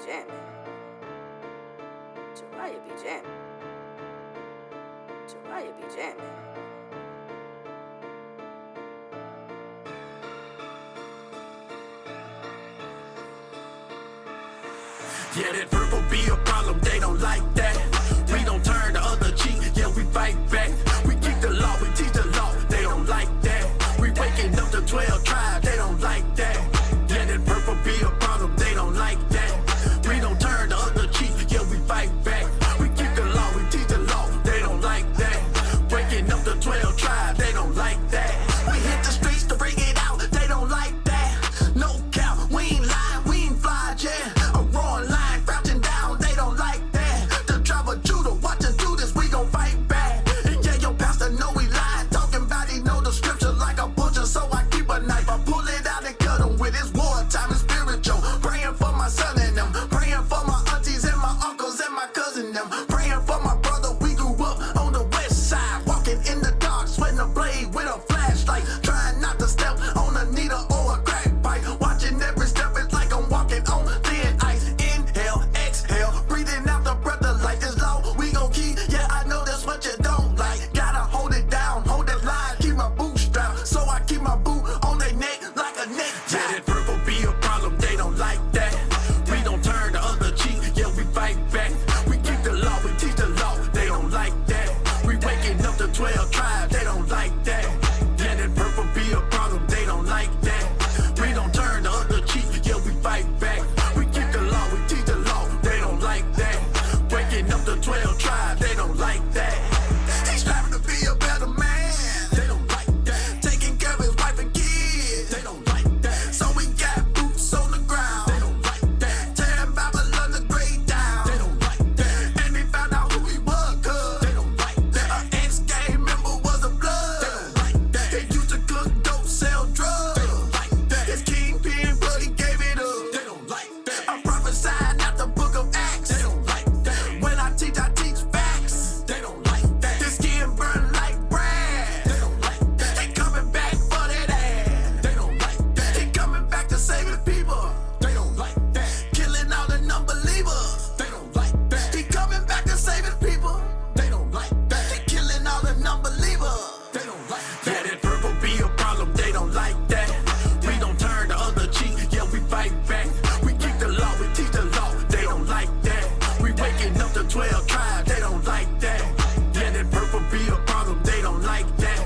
jamming. Jiraiya be jamming. Jiraiya be jamming. Yeah, that purple be a problem, they don't like that. We don't turn the other cheek, yeah, we fight back. We keep the law, we teach the law, they don't like that. We waking up the 12 tribes, they don't like that. Yeah, that purple be a problem, they don't like that. We don't turn the other cheek, yeah, we fight back. We keep the law, we teach the law, they don't like that. Waking up the 12 tribes, they don't like that. We hit the streets to bring it out, they don't like that. No count, we ain't lying, we ain't fly, yeah. A roaring line, crouching down, they don't like that. The tribe of Judah, watch us do this, we gon' fight back. And yeah, your pastor know we lying, talking about he know the scripture like a butcher, so I keep a knife. I pull it out and cut him with his wartime and spiritual. Praying for my son and them, praying for my aunties and my uncles and my cousin them, praying for my brother. We grew up on the west side, walking in the dark, sweating a blade with a flashlight, trying not to step on a needle or a crack pipe. Watching every step, it's like I'm walking on thin ice. Inhale, exhale, breathing out the breath of life. This law we gon' keep, yeah, I know that's what you don't like. Gotta hold it down, hold that line, keep my boot strapped, so I keep my boot on their neck like a neck tie. Yeah, that purple be a problem, they don't like that. We don't turn the other cheek, yeah, we fight back. We keep the law, we teach the law, they don't like that. We waking up the 12 tribes, they don't like that. Yeah, that purple be a problem, they don't like that. We don't turn the other cheek, yeah, we fight back. We keep the law, we teach the law, they don't like that. Waking up the 12 tribes, they don't like that. He's striving to be a better man, they don't like that. Taking care of his wife and kids, they don't like that. So we got boots on the ground, they don't like that. Tearing Babylon the Great down, they don't like that. And they found out who he was, cuz they don't like that. An ex-gang member was a blood, they don't like that. They used to cook dope, sell drugs, they don't like that. His kingpin, but he gave it up, they don't like that. I'm prophesying out the book of Acts, they don't like that. When I teach facts, they don't like that. Their skin burn like bread, they don't like that. They coming back for that ass, they don't like that. They coming back to save his people, they don't like that. Killing all the non-believers, they don't like that. He coming back to save his people, they don't like that. They killing all the non-believers, they don't like that. Yeah, that purple be a problem, they don't like that. We don't turn the other cheek, yeah, we fight back. We keep the law, we teach the law, they don't like that. We waking up the 12 tribes, they don't like that. Yeah, that purple be a problem, they don't like that.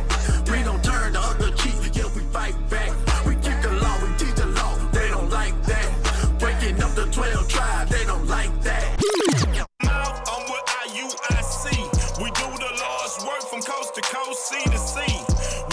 We don't turn the other cheek, yeah, we fight back. We keep the law, we teach the law, they don't like that. Waking up the 12 tribes, they don't like that. I'm with IUIC. We do the Lord's work from coast to coast, sea to sea.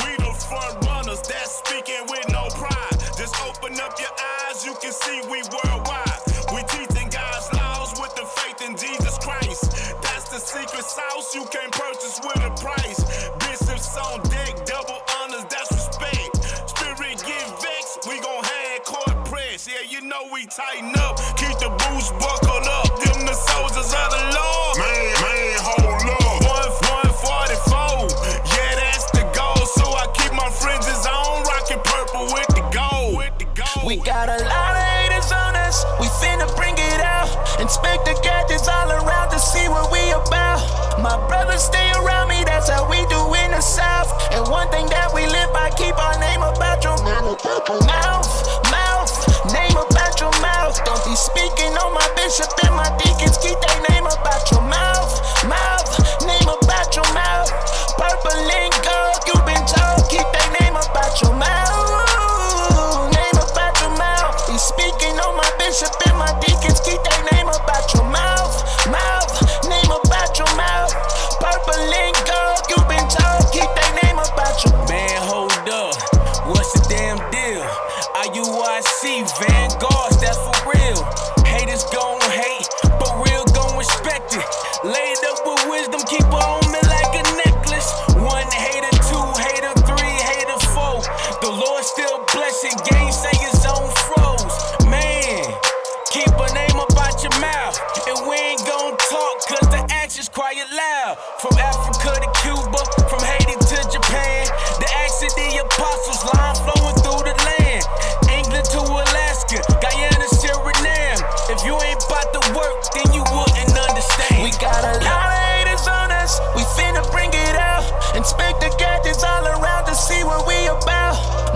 We the front runners that's speaking with no pride. Just open up your eyes, you can see we worldwide. We teaching God's laws with the faith in Jesus Christ. That's the secret sauce you can't purchase with a price. Bishops on deck, double honors, that's respect. Spirit get vexed, we gon' hand court press. Yeah, you know we tighten up, keep the boots buckled up. Them the soldiers of the Lord. Man, hold up. 144, yeah, that's the goal. So I keep my fringes on, rocking purple with the gold. We got a lot of haters on us, we finna bring it out. Inspect the gadgets all around to see what we about. My brothers stay around me, that's how we do in the South. And one thing that we live by, keep our name about your mouth, name about your mouth. Don't be speaking on my bishop and my deacons, keep their name about your mouth, name about your mouth. Purple and gold, you been told, keep their name about your mouth. Be speaking on my bishop and my deacons, keep their name about your mouth, name about your mouth. Purple and gold, you been told, keep their name about your mouth. Man, hold up, what's the damn deal? IUIC, Vanguards, that's for real. Haters gon' hate, but real gon' respect it. Laid up with wisdom, keep her on me like a necklace. 1 hater, 2 hater, 3 hater, 4. The Lord still blessing, gainsayers on froze. Man, keep a name about your mouth, and we ain't gon' talk, cause the actions quiet loud. From Africa to Cuba, from Haiti to Japan, the acts of the apostles, line flowing through the land. England to Alaska, Guyana, Suriname. If you ain't about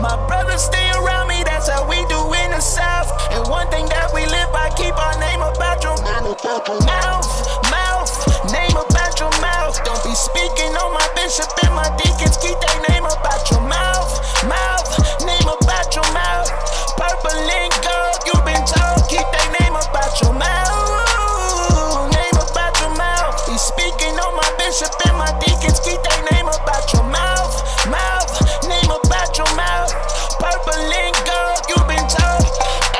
My brothers stay around me, that's how we do in the South. And one thing that we live by, keep our name about your mouth. Name about your mouth. Don't be speaking on my bishop and my deacons, keep their name about your mouth. Name about your mouth. Purple and gold, you've been told, keep their name about your mouth. Name about your mouth. Be speaking on my bishop and my deacons, keep their name about your mouth. Name about your mouth. Purple and gold, you've been told.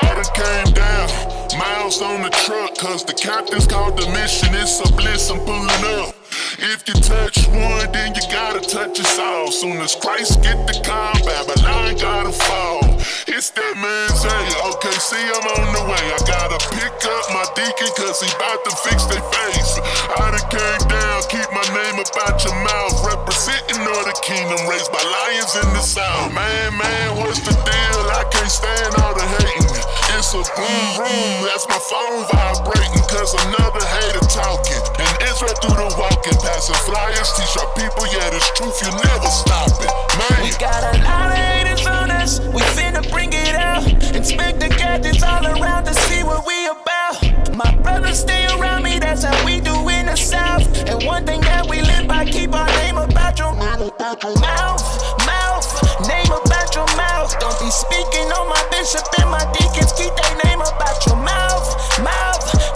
I done came down, miles on the truck, cause the captain's called the mission. It's a bliss, I'm pulling up. If you touch one, then you gotta touch us all. Soon as Christ get the car, Babylon gotta fall. It's that man's hey, okay, see I'm on the way. I gotta pick up my deacon, cause he bout to fix their face. I done came down, keep my name about your mouth. Representing all the kingdom, raised by lions in the south. Man, what's the deal? I can't stand all the hating. It's a boom, that's my phone vibrating, cause another hater talking. And Israel through the walking, passing flyers, teach our people, yeah, this truth, you never stop it, man. We got a lot of haters on us, we finna bring it out. Inspect the gadgets all around to see what we about. My brothers stay around me, that's how we do in the South. And one thing that we live by, keep our name about your mouth. Name about your mouth. Don't be speaking on my bishop and my deacons, keep their name about your mouth.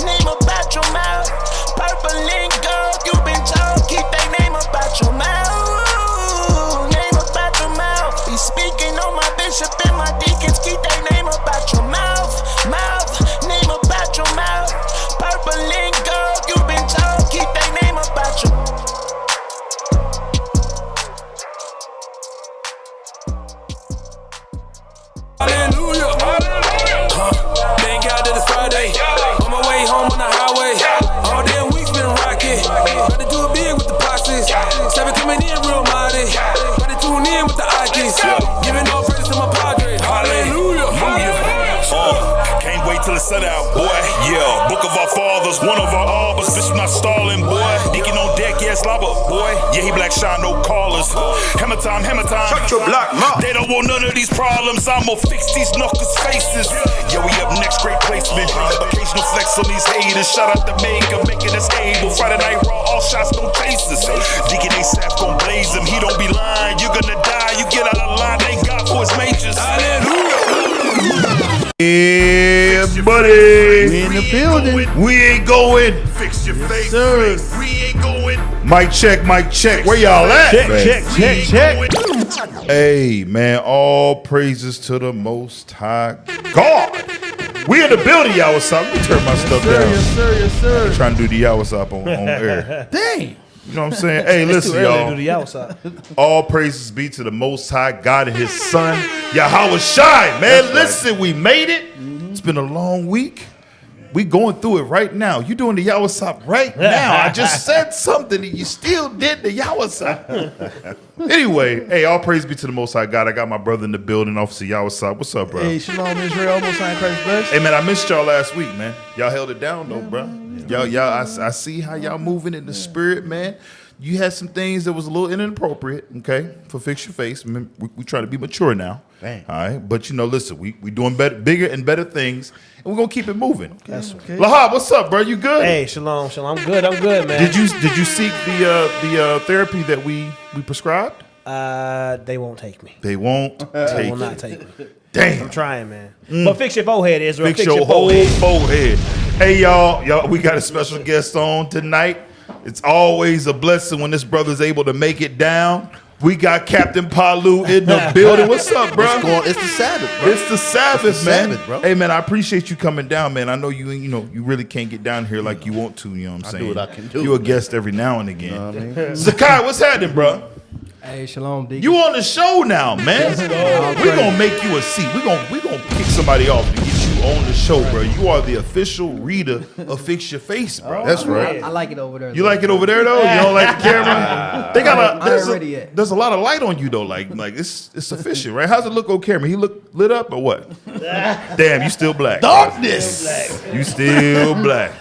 Name about your mouth. Purple and gold, you've been told, keep their name about your mouth. Name about your mouth. Be speaking on my bishop and my deacons, keep their name about your mouth. Name about your mouth. Purple and gold, you've been told, keep their name about your Hallelujah. Thank God that it's Friday. On my way home on the highway. All damn week's been rocking. About to do it big with the boxes. Seven coming in real mighty. About to tune in with the icons. Giving all praise to my padre. Hallelujah. Can't wait till the sun out, boy. Yeah, book of our fathers, one of our arbors. Bitch, I'm not stalling, boy. Deacon on deck, yeah, slobber, boy. Yeah, he black shine, no callers. Hammer time. Shut your black mouth. They don't want none of these problems. I'ma fix these knuckles' faces. Yeah, we up next, great placement. Occasional flex on these haters. Shout out to Maker, making us able. Friday night raw, all shots, no chasers. Deacon ASAP gon' blaze him. He don't be lying. You're gonna die. You get out of line. Thank God for his majors. Yeah, buddy. We in the building. We ain't going. Fix your face. Sir. We ain't going. Mic check. Where y'all at? Check. Hey, man, all praises to the Most High God. We in the building, y'all. What's up? Let me turn my stuff down. Yes, sir. I'm trying to do the y'all what's up on air. Dang. You know what I'm saying? Hey, listen, y'all. Do the outside. All praises be to the Most High God and His Son, Yahweh Shai. Man, listen, we made it. It's been a long week. We going through it right now. You doing the Yawasop right now. I just said something and you still did the Yawasop. Anyway, hey, all praise be to the Most High God. I got my brother in the building, Officer Yawasop. What's up, bro? Hey, shalom, Israel. Most High Christ bless. Hey, man, I missed y'all last week, man. Y'all held it down, though, bro. I see how y'all moving in the spirit, man. You had some things that was a little inappropriate, okay, for Fix Your Face. We try to be mature now. Dang. All right, but you know, listen, we doing bigger and better things, and we're gonna keep it moving. That's okay. Lahab, what's up, bro? You good? Hey, shalom. I'm good, man. Did you seek the therapy that we prescribed? They won't take me. They won't They take will not it. take me. Damn. I'm trying, man. But fix your forehead, Israel. Fix your whole forehead. Hey, y'all, we got a special guest on tonight. It's always a blessing when this brother's able to make it down. We got Captain Palu in the building. What's up, bro? It's the Sabbath, bro. It's the Sabbath, man. Sabbath, bro. Hey, man, I appreciate you coming down, man. I know you really can't get down here like you want to. You know what I'm saying? do what I can do, You're a man. guest every now and again. You know what I mean? Zakai, what's happening, bro? Hey, shalom, Deacon. You on the show now, man. We're gonna make you a seat. We're gonna kick somebody off to get you on the show, bro. You are the official reader of Fix Your Face, bro. That's right. I like it over there. You like it over there though? You don't like the camera? They got I ain't ready yet. there's a lot of light on you though. Like it's sufficient, right? How's it look on camera? He look lit up or what? Damn, you still black. Darkness. You still black.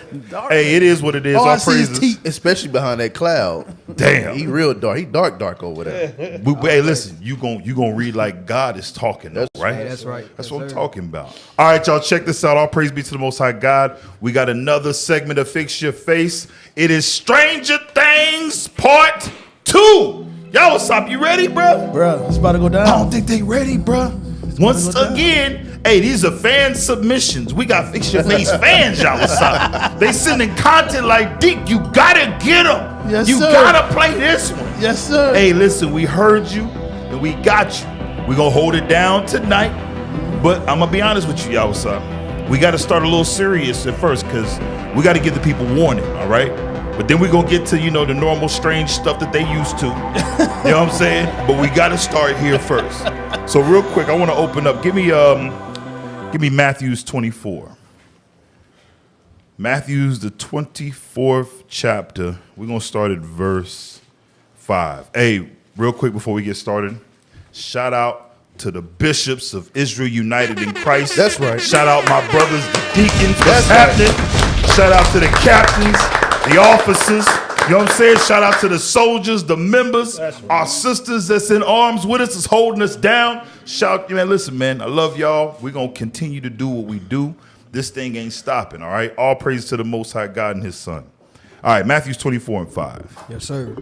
Hey, it is what it is. All All I see is praises. teeth, especially behind that cloud. Damn. He real dark. He dark over there. Hey, listen, you gonna read like God is talking, though, right? Hey, that's right. That's Yes, what I'm sir. talking about. All right, y'all, check this out. All praise be to the Most High God. We got another segment of Fix Your Face. It is Stranger Things Part 2. Y'all, what's up? You ready, bro? Bro, it's about to go down. I don't think they ready, bro. Once again, hey, these are fan submissions. We got Fix Your Face fans, y'all. What's up? They sending content like, Deke, you gotta get them. Yes, you sir. gotta play this one. Yes, sir. Hey, listen, we heard you and we got you. We're gonna hold it down tonight. But I'm gonna be honest with you, y'all. What's up? We gotta start a little serious at first because we gotta give the people warning, all right? But then we're gonna get to, the normal strange stuff that they used to. You know what I'm saying? But we gotta start here first. So real quick, I wanna open up. Give me Matthew's 24. Matthew's the 24th chapter. We're gonna start at verse 5. Hey, real quick before we get started, shout out to the bishops of Israel United in Christ. That's right. Shout out my brothers, the deacons. What's That's right. happening? Shout out to the captains, the officers. You know what I'm saying? Shout out to the soldiers, the members, our sisters that's in arms with us, that's holding us down. Shout, man, listen, man, I love y'all. We're going to continue to do what we do. This thing ain't stopping, all right? All praise to the Most High God and his Son. All right, Matthew 24 and 5. Yes, sir.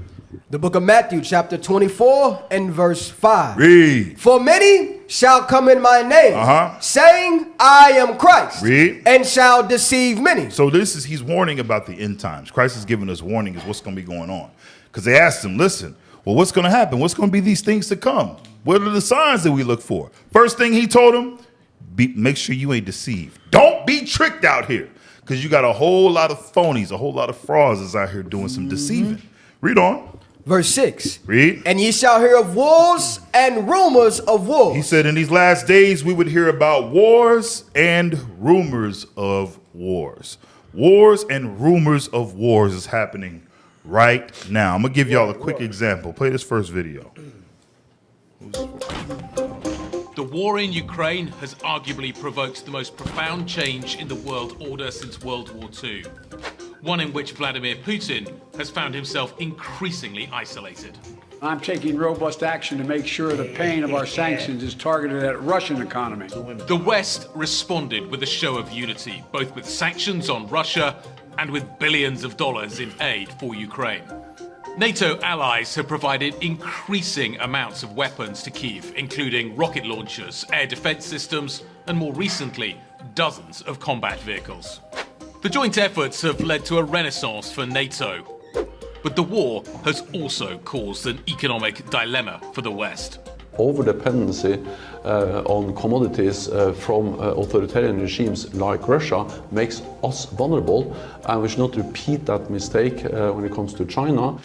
The book of Matthew, chapter 24 and verse 5. Read. For many shall come in my name, saying, I am Christ, Read. and shall deceive many. So he's warning about the end times. Christ is giving us warning is what's going to be going on. Because they asked him, listen, well, what's going to happen? What's going to be these things to come? What are the signs that we look for? First thing he told them, make sure you ain't deceived. Don't be tricked out here. Because you got a whole lot of phonies, a whole lot of frauds out here doing some deceiving. Read on. Verse 6. Read. And ye shall hear of wars and rumors of wars. He said in these last days we would hear about wars and rumors of wars. Wars and rumors of wars is happening right now. I'm going to give y'all a quick example. Play this first video. The war in Ukraine has arguably provoked the most profound change in the world order since World War II. One in which Vladimir Putin has found himself increasingly isolated. I'm taking robust action to make sure the pain of our sanctions is targeted at Russian economy. The West responded with a show of unity, both with sanctions on Russia and with billions of dollars in aid for Ukraine. NATO allies have provided increasing amounts of weapons to Kyiv, including rocket launchers, air defense systems, and more recently, dozens of combat vehicles. The joint efforts have led to a renaissance for NATO, but the war has also caused an economic dilemma for the West. Over-dependency on commodities from authoritarian regimes like Russia makes us vulnerable, and we should not repeat that mistake when it comes to China.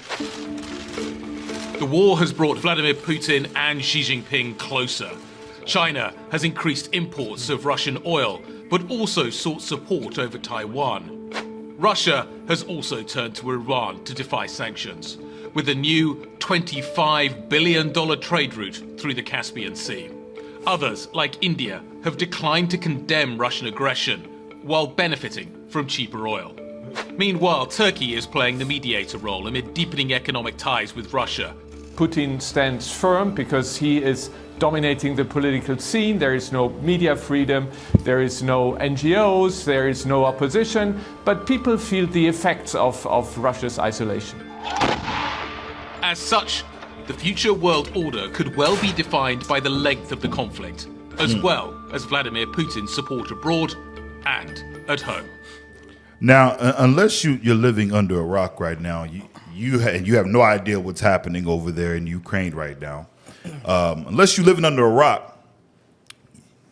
The war has brought Vladimir Putin and Xi Jinping closer. China has increased imports of Russian oil, but also sought support over Taiwan. Russia has also turned to Iran to defy sanctions, with a new $25 billion trade route through the Caspian Sea. Others, like India, have declined to condemn Russian aggression while benefiting from cheaper oil. Meanwhile, Turkey is playing the mediator role amid deepening economic ties with Russia. Putin stands firm because he is dominating the political scene. There is no media freedom, there is no NGOs, there is no opposition, but people feel the effects of Russia's isolation. As such, the future world order could well be defined by the length of the conflict, as well as Vladimir Putin's support abroad and at home. Now, unless you're living under a rock right now, you have no idea what's happening over there in Ukraine right now. Unless you're living under a rock,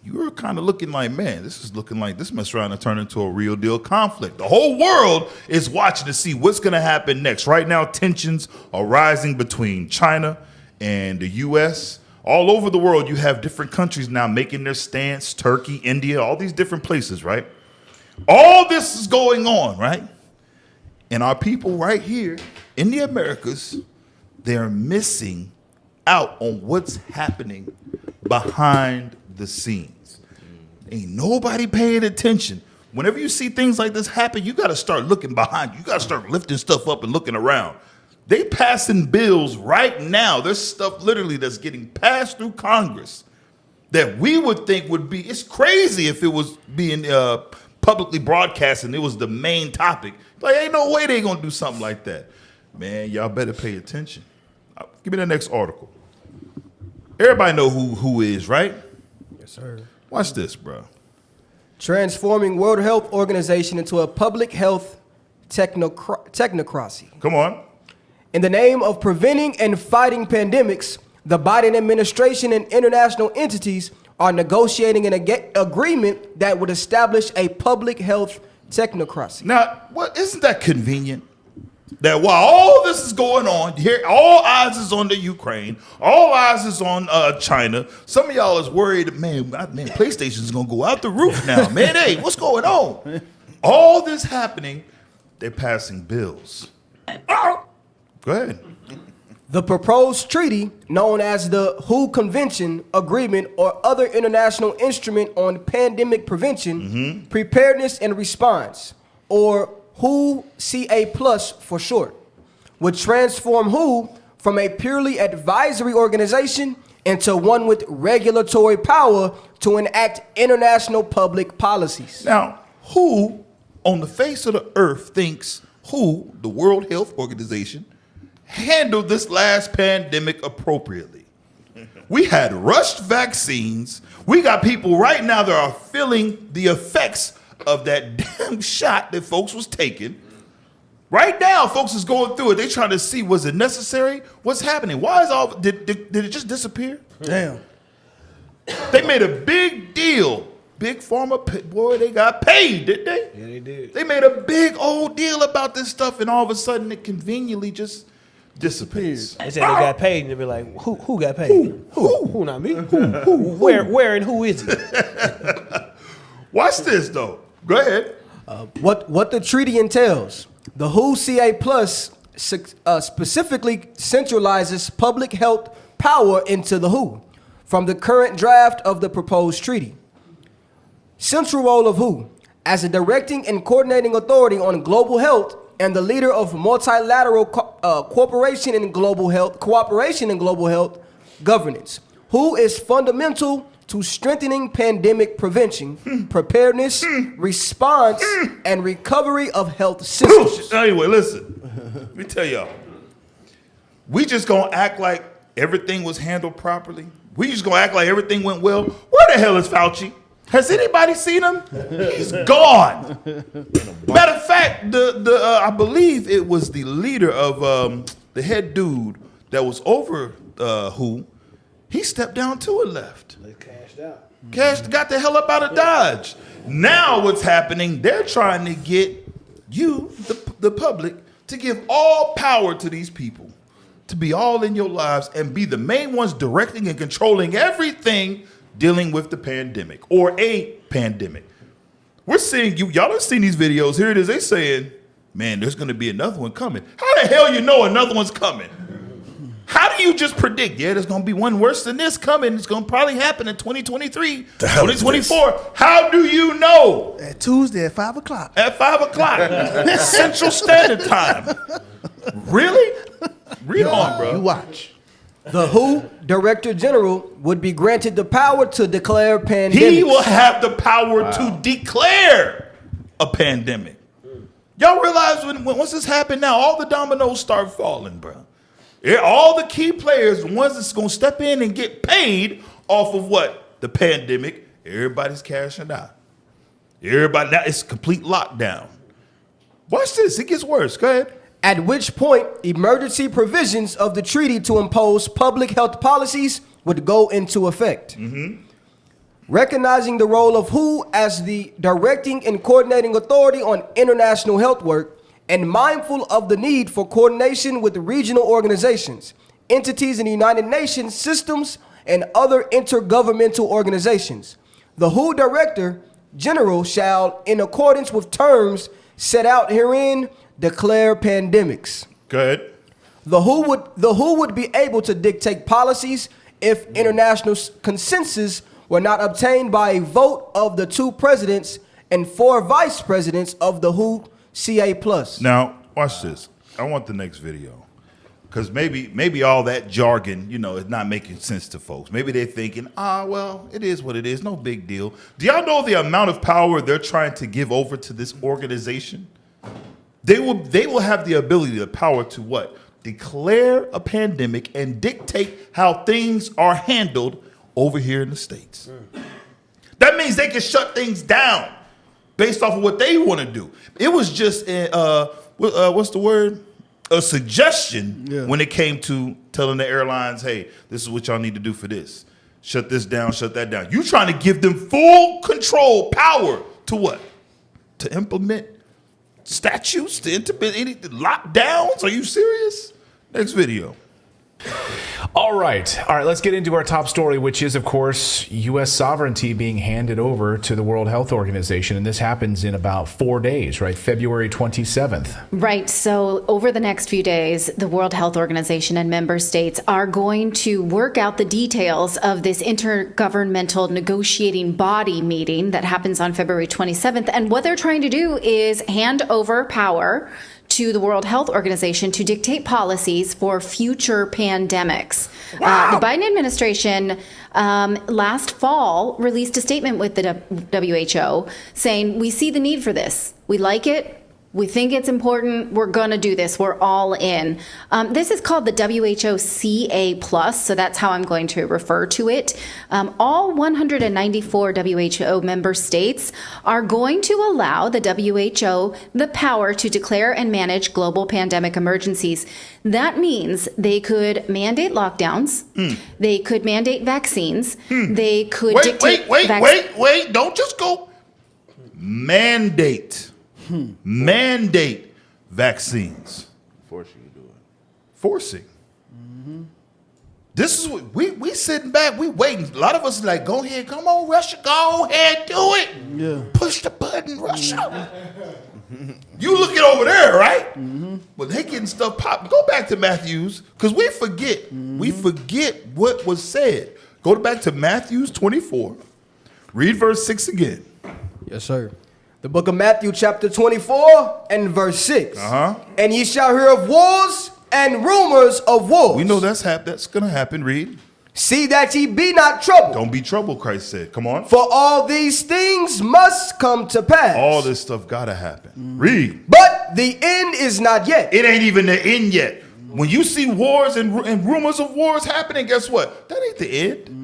you're kind of looking like, man, this is looking like this mess around and turn into a real deal conflict. The whole world is watching to see what's going to happen next. Right now, tensions are rising between China and the U.S. All over the world, you have different countries now making their stance, Turkey, India, all these different places, right? All this is going on, right? And our people right here in the Americas, they're missing out on what's happening behind the scenes. Ain't nobody paying attention whenever you see things like this happen, you got to start looking behind you. You got to start lifting stuff up and looking around. They passing bills right now. There's stuff literally that's getting passed through Congress that we would think would be, it's crazy if it was being publicly broadcast and it was the main topic. Like, ain't no way they gonna do something like that. Man, y'all better pay attention. Give me the next article. Everybody know who is, right? Yes, sir. Watch this, bro. Transforming World Health Organization into a public health technocracy. Come on. In the name of preventing and fighting pandemics, the Biden administration and international entities are negotiating an agreement that would establish a public health technocracy. Now, isn't that convenient? That while all this is going on, here all eyes is on the Ukraine, all eyes is on China. Some of y'all is worried, man, PlayStation's gonna go out the roof now. Man, hey, what's going on? All this happening, they're passing bills. Go ahead. The proposed treaty, known as the WHO Convention, Agreement, or other international instrument on pandemic prevention, preparedness, and response, or WHO CA+ for short, would transform WHO from a purely advisory organization into one with regulatory power to enact international public policies. Now, who on the face of the earth thinks WHO, the World Health Organization, handled this last pandemic appropriately? We had rushed vaccines. We got people right now that are feeling the effects of that damn shot that folks was taking. Right now, folks is going through it. They trying to see, was it necessary? What's happening? Why is all, did it just disappear? Damn. They made a big deal. Big Pharma, boy, they got paid, didn't they? Yeah, they did. They made a big old deal about this stuff, and all of a sudden it conveniently just dissipates. They said they got paid, and they be like, who got paid? Who not me? Who? Where and who is it? Watch this, though. Go ahead. What the treaty entails. The WHO CA+ specifically centralizes public health power into the WHO from the current draft of the proposed treaty. Central role of WHO as a directing and coordinating authority on global health and the leader of multilateral cooperation in global health governance. WHO is fundamental to strengthening pandemic prevention, preparedness, response, and recovery of health systems. Anyway, listen. Let me tell y'all. We just gonna act like everything was handled properly. We just gonna act like everything went well. Where the hell is Fauci? Has anybody seen him? He's gone. Matter of fact, I believe it was the leader of the head dude that was over WHO. He stepped down too and left. They cashed out. Got the hell up out of Dodge. Now what's happening, they're trying to get you, the public, to give all power to these people, to be all in your lives and be the main ones directing and controlling everything dealing with the pandemic or a pandemic. We're seeing y'all have seen these videos. Here it is. They saying, man, there's going to be another one coming. How the hell you know another one's coming? How do you just predict, yeah, there's going to be one worse than this coming. It's going to probably happen in 2023, 2024. How do you know? At Tuesday at 5 o'clock. At 5 o'clock. Central Standard Time. Really? Read on, bro. You watch. The WHO Director General would be granted the power to declare pandemics. He will have the power to declare a pandemic. Y'all realize once this happened now, all the dominoes start falling, bro. All the key players, the ones that's going to step in and get paid off of what? The pandemic. Everybody's cashing out. Everybody, now it's complete lockdown. Watch this. It gets worse. Go ahead. At which point, emergency provisions of the treaty to impose public health policies would go into effect. Recognizing the role of WHO as the directing and coordinating authority on international health work, and mindful of the need for coordination with regional organizations, entities in the United Nations systems, and other intergovernmental organizations, the WHO Director General shall, in accordance with terms set out herein, declare pandemics. Good. The WHO would be able to dictate policies if international consensus were not obtained by a vote of the two presidents and 4 vice presidents of the WHO CA+. Now, watch this. I want the next video. Because maybe all that jargon, is not making sense to folks. Maybe they're thinking, well, it is what it is. No big deal. Do y'all know the amount of power they're trying to give over to this organization? They will have the ability, the power to what? Declare a pandemic and dictate how things are handled over here in the States. That means they can shut things down based off of what they want to do. It was just, what's the word? A suggestion when it came to telling the airlines, hey, this is what y'all need to do for this. Shut this down, shut that down. You trying to give them full control, power to what? To implement statutes, to implement any lockdowns? Are you serious? Next video. All right, let's get into our top story, which is, of course, U.S. sovereignty being handed over to the World Health Organization. And this happens in about 4 days, right? February 27th. Right. So over the next few days, the World Health Organization and member states are going to work out the details of this intergovernmental negotiating body meeting that happens on February 27th. And what they're trying to do is hand over power to the World Health Organization to dictate policies for future pandemics. The Biden administration last fall released a statement with the WHO saying, we see the need for this. We like it. We think it's important. We're going to do this. We're all in. This is called the WHO CA+, so that's how I'm going to refer to it. All 194 WHO member states are going to allow the WHO the power to declare and manage global pandemic emergencies. That means they could mandate lockdowns. They could mandate vaccines. They could dictate... Wait. Don't just go. Mandate vaccines. Forcing you to do it. Forcing. This is what we sitting back, we waiting. A lot of us are like, go ahead, come on, Russia, go ahead, do it. Yeah. Push the button, Russia. You looking over there, right? Well, they getting stuff popped. Go back to Matthews, because we forget. We forget what was said. Go back to Matthews 24. Read verse 6 again. Yes, sir. The book of Matthew, chapter 24 and verse 6. And ye shall hear of wars and rumors of wars. We know that's going to happen. Read. See that ye be not troubled. Don't be troubled, Christ said. Come on. For all these things must come to pass. All this stuff got to happen. Read. But the end is not yet. It ain't even the end yet. When you see wars and rumors of wars happening, guess what? That ain't the end.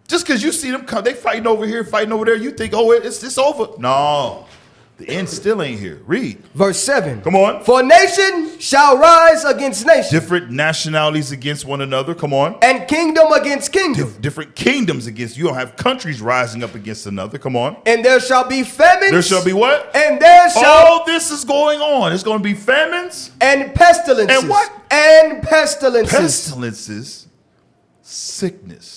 Just because you see them come, they fighting over here, fighting over there, you think, oh, it's over. No, the end still ain't here. Read. Verse 7. Come on. For nation shall rise against nation. Different nationalities against one another. Come on. And kingdom against kingdom. Different kingdoms against. You don't have countries rising up against another. Come on. And there shall be famines. There shall be what? And there shall. All this is going on. It's going to be famines. And pestilences. And what? And pestilences. Pestilences. Sickness.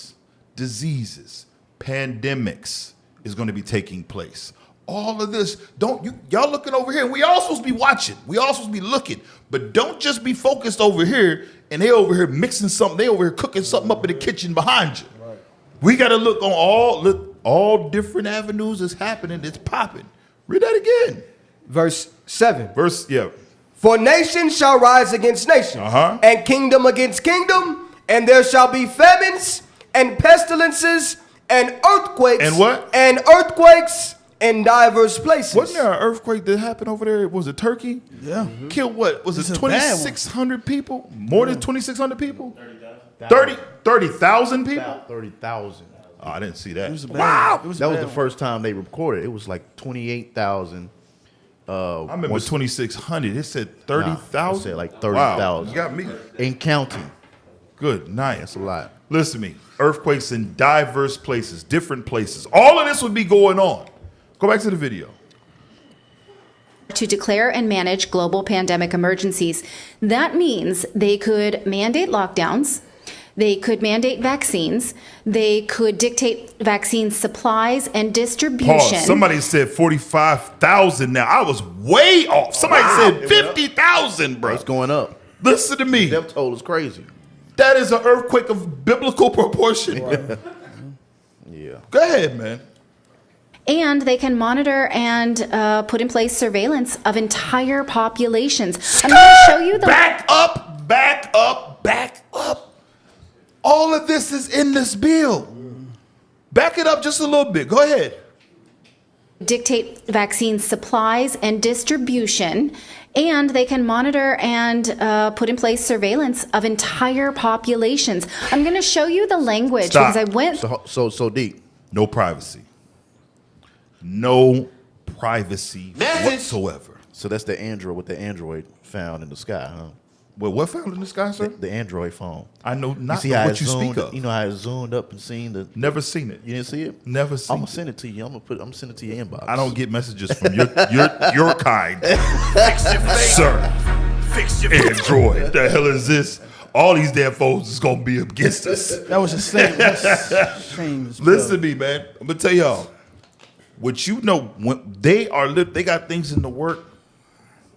Diseases, pandemics is going to be taking place. All of this, y'all looking over here, and we all supposed to be watching. We all supposed to be looking, but don't just be focused over here and they over here mixing something. They over here cooking something up in the kitchen behind you. Right. We got to look on all different avenues is happening. It's popping. Read that again. Verse 7. Yeah. For nation shall rise against nation, and kingdom against kingdom, and there shall be famines and pestilences and earthquakes. And what? And earthquakes in diverse places. Wasn't there an earthquake that happened over there? Was it Turkey? Yeah. Killed what? Was it 2,600 people? More than 2,600 people? 30,000 people? About 30,000. Oh, I didn't see that. Wow. That was the first time they recorded. It was like 28,000. I remember 2,600. It said 30,000. It said like 30,000. Wow, you got me. And counting. Good night. That's a lot. Listen to me. Earthquakes in diverse places, different places. All of this would be going on. Go back to the video. To declare and manage global pandemic emergencies. That means they could mandate lockdowns. They could mandate vaccines. They could dictate vaccine supplies and distribution. Pause. Somebody said 45,000 now. I was way off. Somebody said 50,000, bro. It's going up. Listen to me. The death toll is crazy. That is an earthquake of biblical proportion. Yeah. Go ahead, man. And they can monitor and put in place surveillance of entire populations. I'm going to show you the... Back up, back up, back up. All of this is in this bill. Back it up just a little bit. Go ahead. Dictate vaccine supplies and distribution, and they can monitor and put in place surveillance of entire populations. I'm going to show you the language because I went... So deep. No privacy. No privacy whatsoever. So that's the Android, what the Android found in the sky, huh? Well, what found in the sky, sir? The Android phone. I know not see how what you zoomed, speak of. You know how it zoomed up and seen the... Never seen it. You didn't see it? Never seen it. I'm going to send it to you. I'm going to send it to your inbox. I don't get messages from your kind. Sir. Fix your Android. The hell is this? All these damn phones is going to be against us. That was a shame. Listen to me, man. I'm going to tell y'all. What you know, when they got things in the work.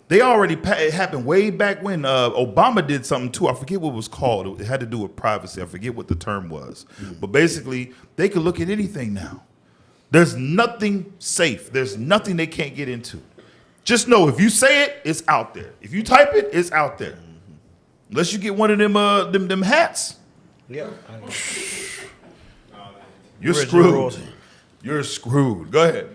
They already, it happened way back when Obama did something too. I forget what it was called. It had to do with privacy. I forget what the term was. But basically, they can look at anything now. There's nothing safe. There's nothing they can't get into. Just know if you say it, it's out there. If you type it, it's out there. Unless you get one of them hats. Yeah. You're screwed. You're screwed. Go ahead.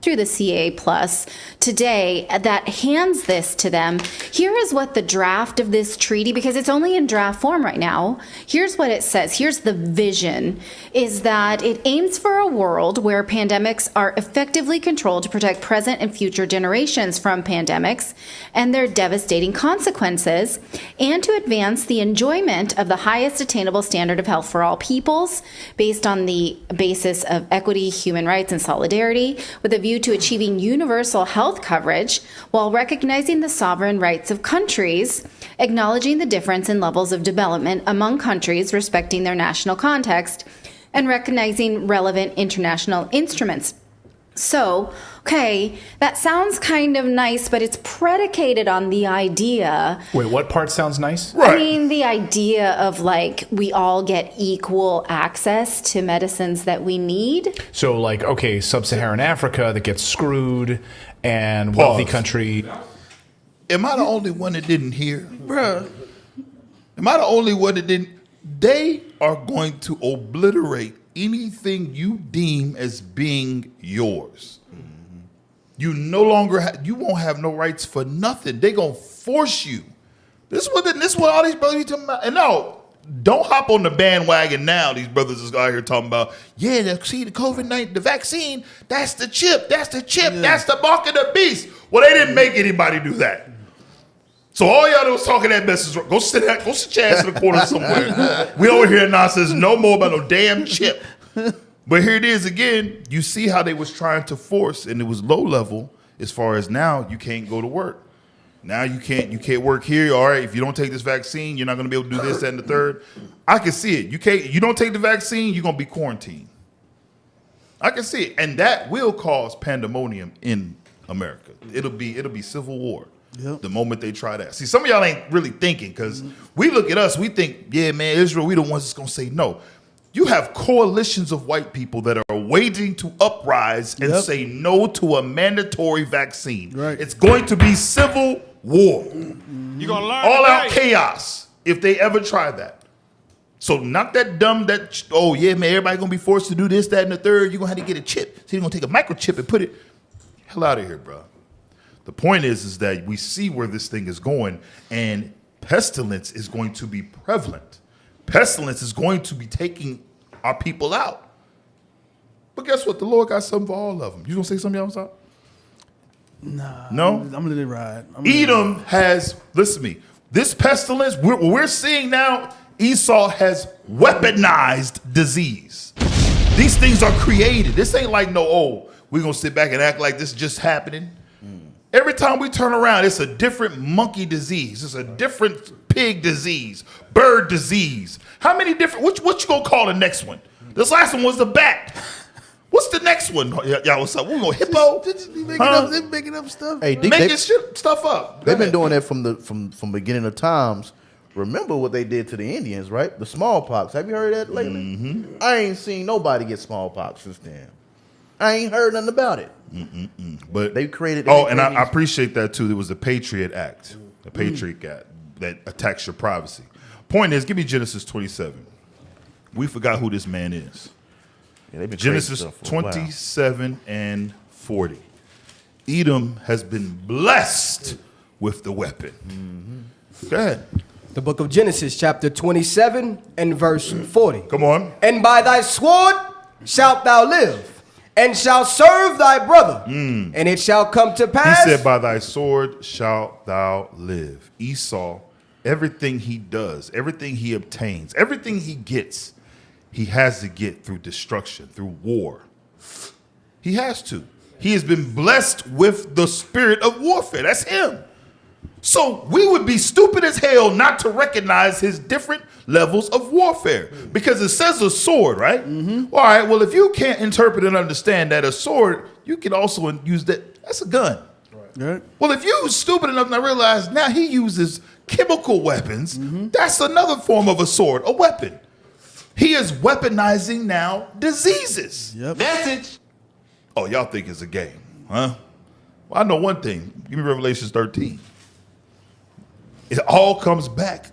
Through the CA Plus today that hands this to them. Here is what the draft of this treaty, because it's only in draft form right now, here's what it says. Here's the vision, is that it aims for a world where pandemics are effectively controlled to protect present and future generations from pandemics and their devastating consequences, and to advance the enjoyment of the highest attainable standard of health for all peoples based on the basis of equity, human rights, and solidarity, with a view to achieving universal health coverage while recognizing the sovereign rights of countries, acknowledging the difference in levels of development among countries respecting their national context, and recognizing relevant international instruments. So, okay, that sounds kind of nice, but it's predicated on the idea. Wait, what part sounds nice? I mean, the idea of like we all get equal access to medicines that we need. So, like, okay, sub-Saharan Africa that gets screwed, and wealthy country. Am I the only one that didn't hear? Bruh. Am I the only one that didn't? They are going to obliterate anything you deem as being yours. You no longer you won't have no rights for nothing. They gonna force you. This is what all these brothers be talking about. And no, don't hop on the bandwagon now. These brothers is out here talking about, yeah, the COVID-19, the vaccine, that's the chip, that's the mark of the beast. Well, they didn't make anybody do that. So all y'all that was talking that message, go sit your ass in the corner somewhere. We don't hear nonsense no more about no damn chip. But here it is again. You see how they was trying to force, and it was low level as far as now you can't go to work. Now you can't work here. All right, if you don't take this vaccine, you're not going to be able to do this, that, and the third. I can see it. You don't take the vaccine, you're going to be quarantined. I can see it, and that will cause pandemonium in America. It'll be civil war. Yep. The moment they try that. See, some of y'all ain't really thinking, because we look at us, we think, yeah, man, Israel, we the ones that's going to say no. You have coalitions of white people that are waiting to uprise and say no to a mandatory vaccine. Right. It's going to be civil war. You're going to learn all today. out chaos if they ever try that. So not that dumb oh, yeah, man, everybody going to be forced to do this, that, and the third. You're going to have to get a chip. So you're going to take a microchip and put it. Hell out of here, bro. The point is that we see where this thing is going, and pestilence is going to be prevalent. Pestilence is going to be taking our people out. But guess what? The Lord got something for all of them. You gonna say something else out? Nah. No? I'm gonna let it ride. Edom has, listen to me, this pestilence, we're seeing now, Esau has weaponized disease. These things are created. This ain't like we're gonna sit back and act like this is just happening. Every time we turn around, it's a different monkey disease. It's a different pig disease, bird disease. How many different, what you gonna call the next one? This last one was the bat. What's the next one? Y'all, what's up? We're gonna hippo? They making up stuff. Hey, making stuff up. They've been doing that from beginning of times. Remember what they did to the Indians, right? The smallpox. Have you heard of that lately? I ain't seen nobody get smallpox since then. I ain't heard nothing about it. But they created. And I appreciate that too. There was a Patriot Act, a Patriot Act that attacks your privacy. Point is, give me Genesis 27. We forgot who this man is. Yeah, they've been Genesis creating stuff for a while. 27 and 40. Edom has been blessed with the weapon. Go ahead. The book of Genesis, chapter 27 and verse 40. Come on. And by thy sword shalt thou live, and shalt serve thy brother, and it shall come to pass. He said, by thy sword shalt thou live. Esau, everything he does, everything he obtains, everything he gets, he has to get through destruction, through war. He has to. He has been blessed with the spirit of warfare. That's him. So we would be stupid as hell not to recognize his different levels of warfare, because it says a sword, right? All right, well, if you can't interpret and understand that a sword, you can also use that. That's a gun. Right. Well, if you stupid enough to realize now he uses chemical weapons, that's another form of a sword, a weapon. He is weaponizing now diseases. Yep. Message. Oh, y'all think it's a game, huh? Well, I know one thing. Give me Revelation 13. It all comes back.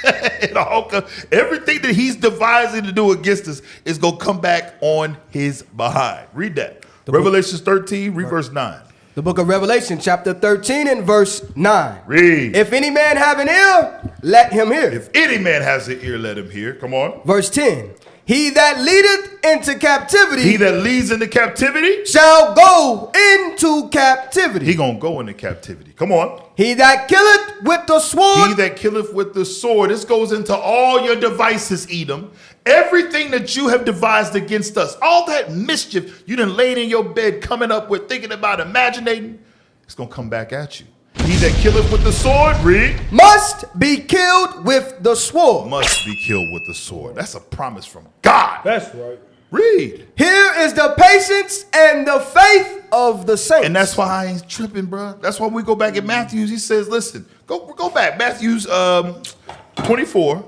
It all comes. Everything that he's devising to do against us is going to come back on his behind. Read that. Revelation 13, read verse 9. The book of Revelation, chapter 13 and verse 9. Read. If any man have an ear, let him hear. If any man has an ear, let him hear. Come on. Verse 10. He that leadeth into captivity. He that leads into captivity. Shall go into captivity. He gonna go into captivity. Come on. He that killeth with the sword. He that killeth with the sword. This goes into all your devices, Edom. Everything that you have devised against us. All that mischief you done laid in your bed coming up with, thinking about, imaginating. It's gonna come back at you. He that killeth with the sword, read. Must be killed with the sword. Must be killed with the sword. That's a promise from God. That's right. Read. Here is the patience and the faith of the saints. And that's why I ain't tripping, bro. That's why we go back at Matthews. He says, listen, go back. Matthews 24.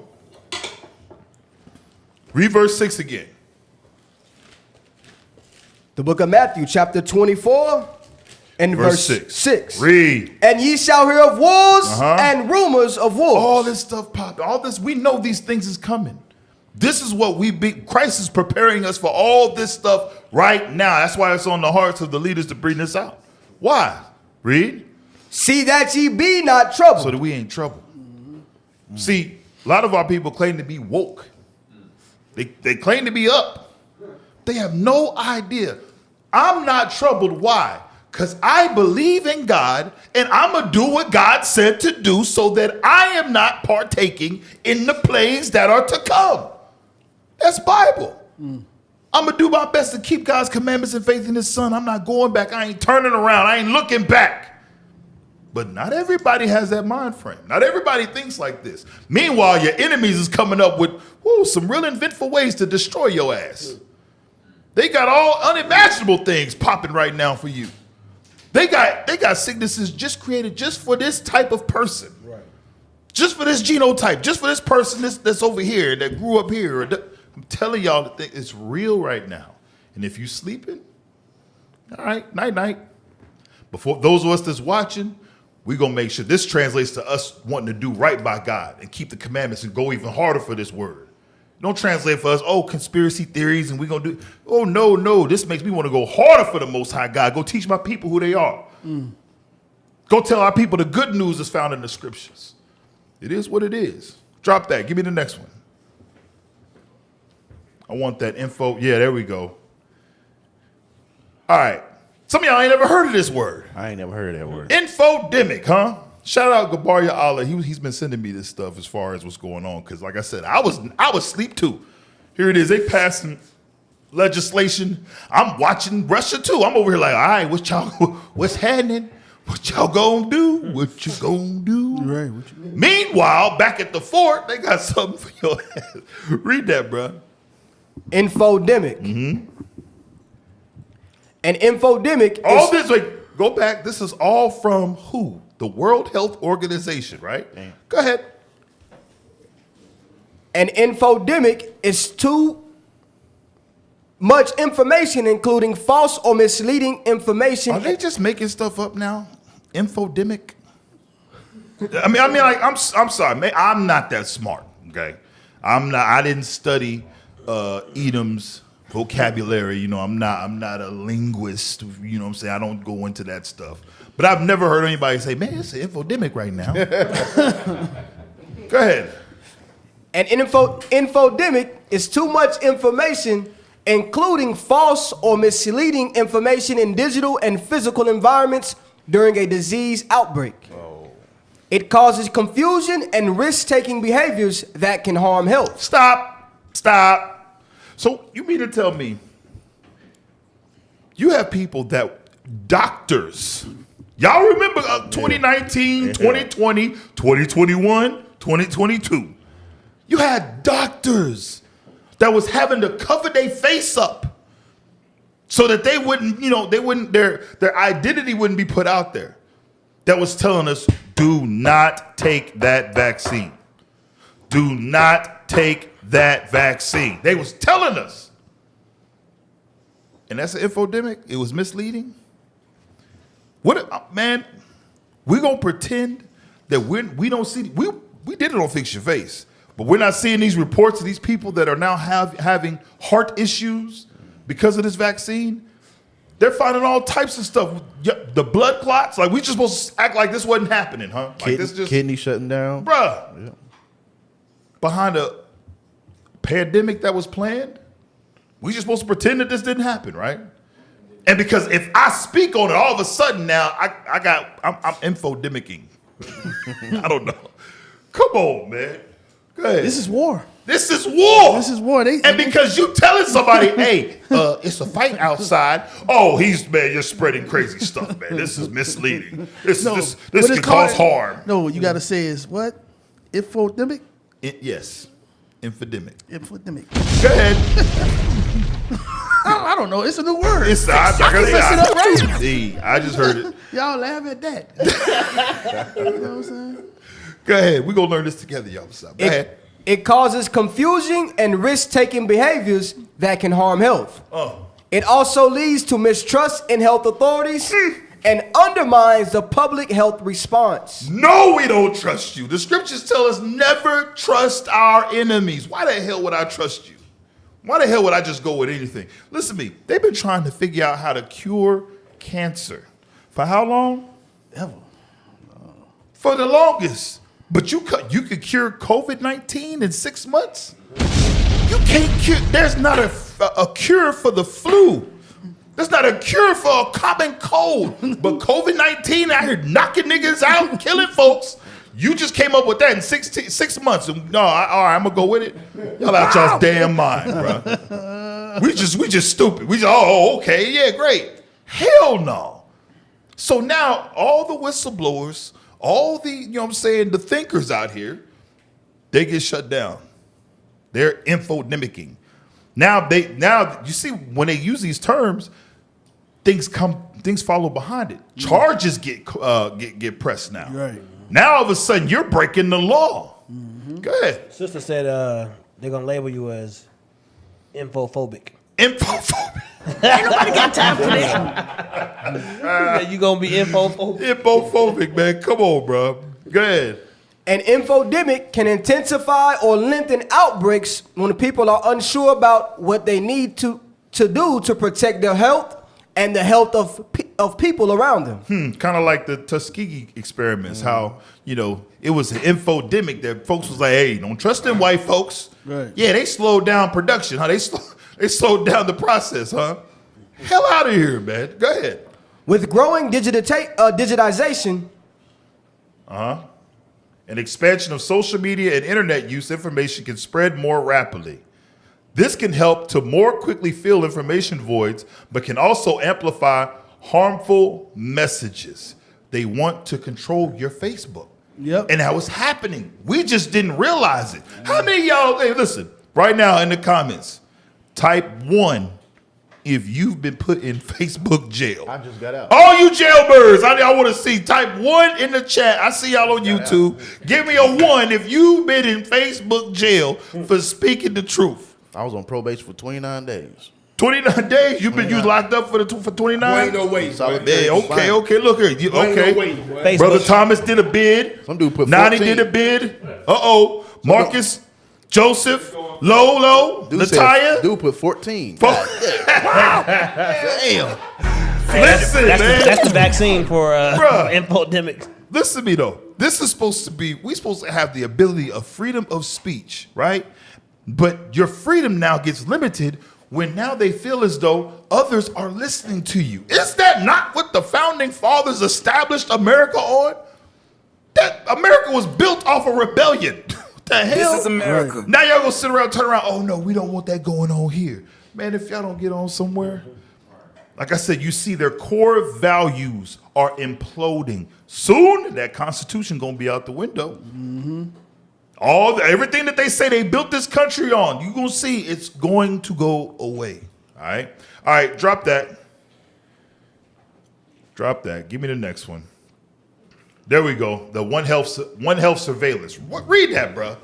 Read verse 6 again. The book of Matthew, chapter 24. And verse 6. Read. And ye shall hear of wars and rumors of wars. All this stuff popped. All this, we know these things is coming. This is what Christ is preparing us for all this stuff right now. That's why it's on the hearts of the leaders to bring this out. Why? Read. See that ye be not troubled. So that we ain't troubled. See, a lot of our people claim to be woke. They claim to be up. They have no idea. I'm not troubled. Why? Because I believe in God, and I'm going to do what God said to do so that I am not partaking in the plagues that are to come. That's Bible. I'm going to do my best to keep God's commandments and faith in his son. I'm not going back. I ain't turning around. I ain't looking back. But not everybody has that mind frame. Not everybody thinks like this. Meanwhile, your enemies is coming up with some real inventful ways to destroy your ass. They got all unimaginable things popping right now for you. They got sicknesses just created just for this type of person. Right. Just for this genotype. Just for this person that's over here that grew up here. I'm telling y'all that it's real right now. And if you sleeping, all right, night-night. Before those of us that's watching, we're going to make sure this translates to us wanting to do right by God and keep the commandments and go even harder for this word. Don't translate for us, conspiracy theories, and we're going to do, no. This makes me want to go harder for the Most High God. Go teach my people who they are. Go tell our people the good news is found in the scriptures. It is what it is. Drop that. Give me the next one. I want that info. Yeah, there we go. All right. Some of y'all ain't never heard of this word. I ain't never heard of that word. Infodemic, huh? Shout out Gabaria Allah. He's been sending me this stuff as far as what's going on. Because like I said, I was asleep too. Here it is. They passing legislation. I'm watching Russia too. I'm over here like, all right, what's happening? What y'all gonna do? What you gonna do? Right. What you mean? Meanwhile, back at the fort, they got something for your ass. Read that, bro. Infodemic. An infodemic all this, go back. This is all from who? The World Health Organization, right? Damn. Go ahead. An infodemic is two much information, including false or misleading information. Are they just making stuff up now? Infodemic? I mean, like, I'm sorry, man. I'm not that smart. Okay, I'm not. I didn't study Edom's vocabulary. You know, I'm not a linguist. You know what I'm saying? I don't go into that stuff. But I've never heard anybody say, "Man, it's an infodemic right now." Go ahead. An infodemic is too much information, including false or misleading information in digital and physical environments during a disease outbreak. It causes confusion and risk-taking behaviors that can harm health. Stop. So you mean to tell me you have people doctors, y'all remember 2019, 2020, 2021, 2022. You had doctors that was having to cover their face up so that they wouldn't, their identity wouldn't be put out there. That was telling us, do not take that vaccine. Do not take that vaccine. They was telling us. And that's an infodemic. It was misleading. Man, we're going to pretend that we don't see, we did it on Fix Your Face, but we're not seeing these reports of these people that are now having heart issues because of this vaccine. They're finding all types of stuff. The blood clots, like we just supposed to act like this wasn't happening, huh? Like this just kidney shutting down, bruh. Yeah. Behind a pandemic that was planned, we just supposed to pretend that this didn't happen, right? And because if I speak on it, all of a sudden now I'm infodemicking. I don't know. Come on, man. Go ahead. This is war. This is war. This is war. And because you telling somebody, hey, it's a fight outside. Oh, you're spreading crazy stuff, man. This is misleading. This can cause harm. No, you got to say is what? Infodemic? Yes. Infodemic. Infodemic. Go ahead. I don't know. It's a new word. I just heard it. Y'all laugh at that. You know what I'm saying? Go ahead. We're going to learn this together, y'all. Go ahead. It causes confusion and risk-taking behaviors that can harm health. It also leads to mistrust in health authorities and undermines the public health response. No, we don't trust you. The scriptures tell us never trust our enemies. Why the hell would I trust you? Why the hell would I just go with anything? Listen to me. They've been trying to figure out how to cure cancer. For how long? Ever. For the longest. But you could cure COVID-19 in 6 months? You can't cure. There's not a cure for the flu. There's not a cure for a common cold. But COVID-19 out here knocking niggas out, killing folks. You just came up with that in 6 months. And, all right, I'm going to go with it. Y'all out y'all's damn mind, bro. We just stupid. We just, okay, yeah, great. Hell no. So now all the whistleblowers, all the, the thinkers out here, they get shut down. They're infodemicking. Now you see when they use these terms, things follow behind it. Charges get pressed now. Right. Now all of a sudden you're breaking the law. Mm-hmm. Go ahead. Sister said they're gonna label you as infophobic. Infophobic. Ain't nobody got time for that. You gonna be infophobic? Infophobic, man. Come on, bro. Go ahead. An infodemic can intensify or lengthen outbreaks when people are unsure about what they need to do to protect their health and the health of people around them. Kind of like the Tuskegee experiments, how, it was an infodemic that folks was like, hey, don't trust them white folks. Right. Yeah, they slowed down production, huh? They slowed down the process, huh? Hell out of here, man. Go ahead. With growing digitization, an expansion of social media and internet use, information can spread more rapidly. This can help to more quickly fill information voids, but can also amplify harmful messages. They want to control your Facebook. Yep. And that was happening. We just didn't realize it. How many of y'all, hey, listen, right now in the comments, type 1 if you've been put in Facebook jail. I just got out. All you jailbirds, I want to see. Type 1 in the chat. I see y'all on YouTube. Give me a 1 if you've been in Facebook jail for speaking the truth. I was on probation for 29 days. 29 days. You locked up for 29. Ain't no way. Yeah, okay. Look here. Okay. No way, Brother Thomas did a bid. Some dude put 90 14. did a bid. Marcus, Joseph, Lolo, Natalia. Dude put 14. Wow. Damn. Listen, man. That's the vaccine for infodemic. Listen to me though. This is supposed to be. We're supposed to have the ability of freedom of speech, right? But your freedom now gets limited when now they feel as though others are listening to you. Is that not what the founding fathers established America on? That America was built off of rebellion. What the hell? This is America. Now y'all gonna sit around, turn around. Oh no, we don't want that going on here, man. If y'all don't get on somewhere, like I said, you see their core values are imploding. Soon that Constitution gonna be out the window. Everything that they say they built this country on, you're gonna see it's going to go away. All right, drop that. Give me the next one. There we go. The One Health surveillance. Read that, bro.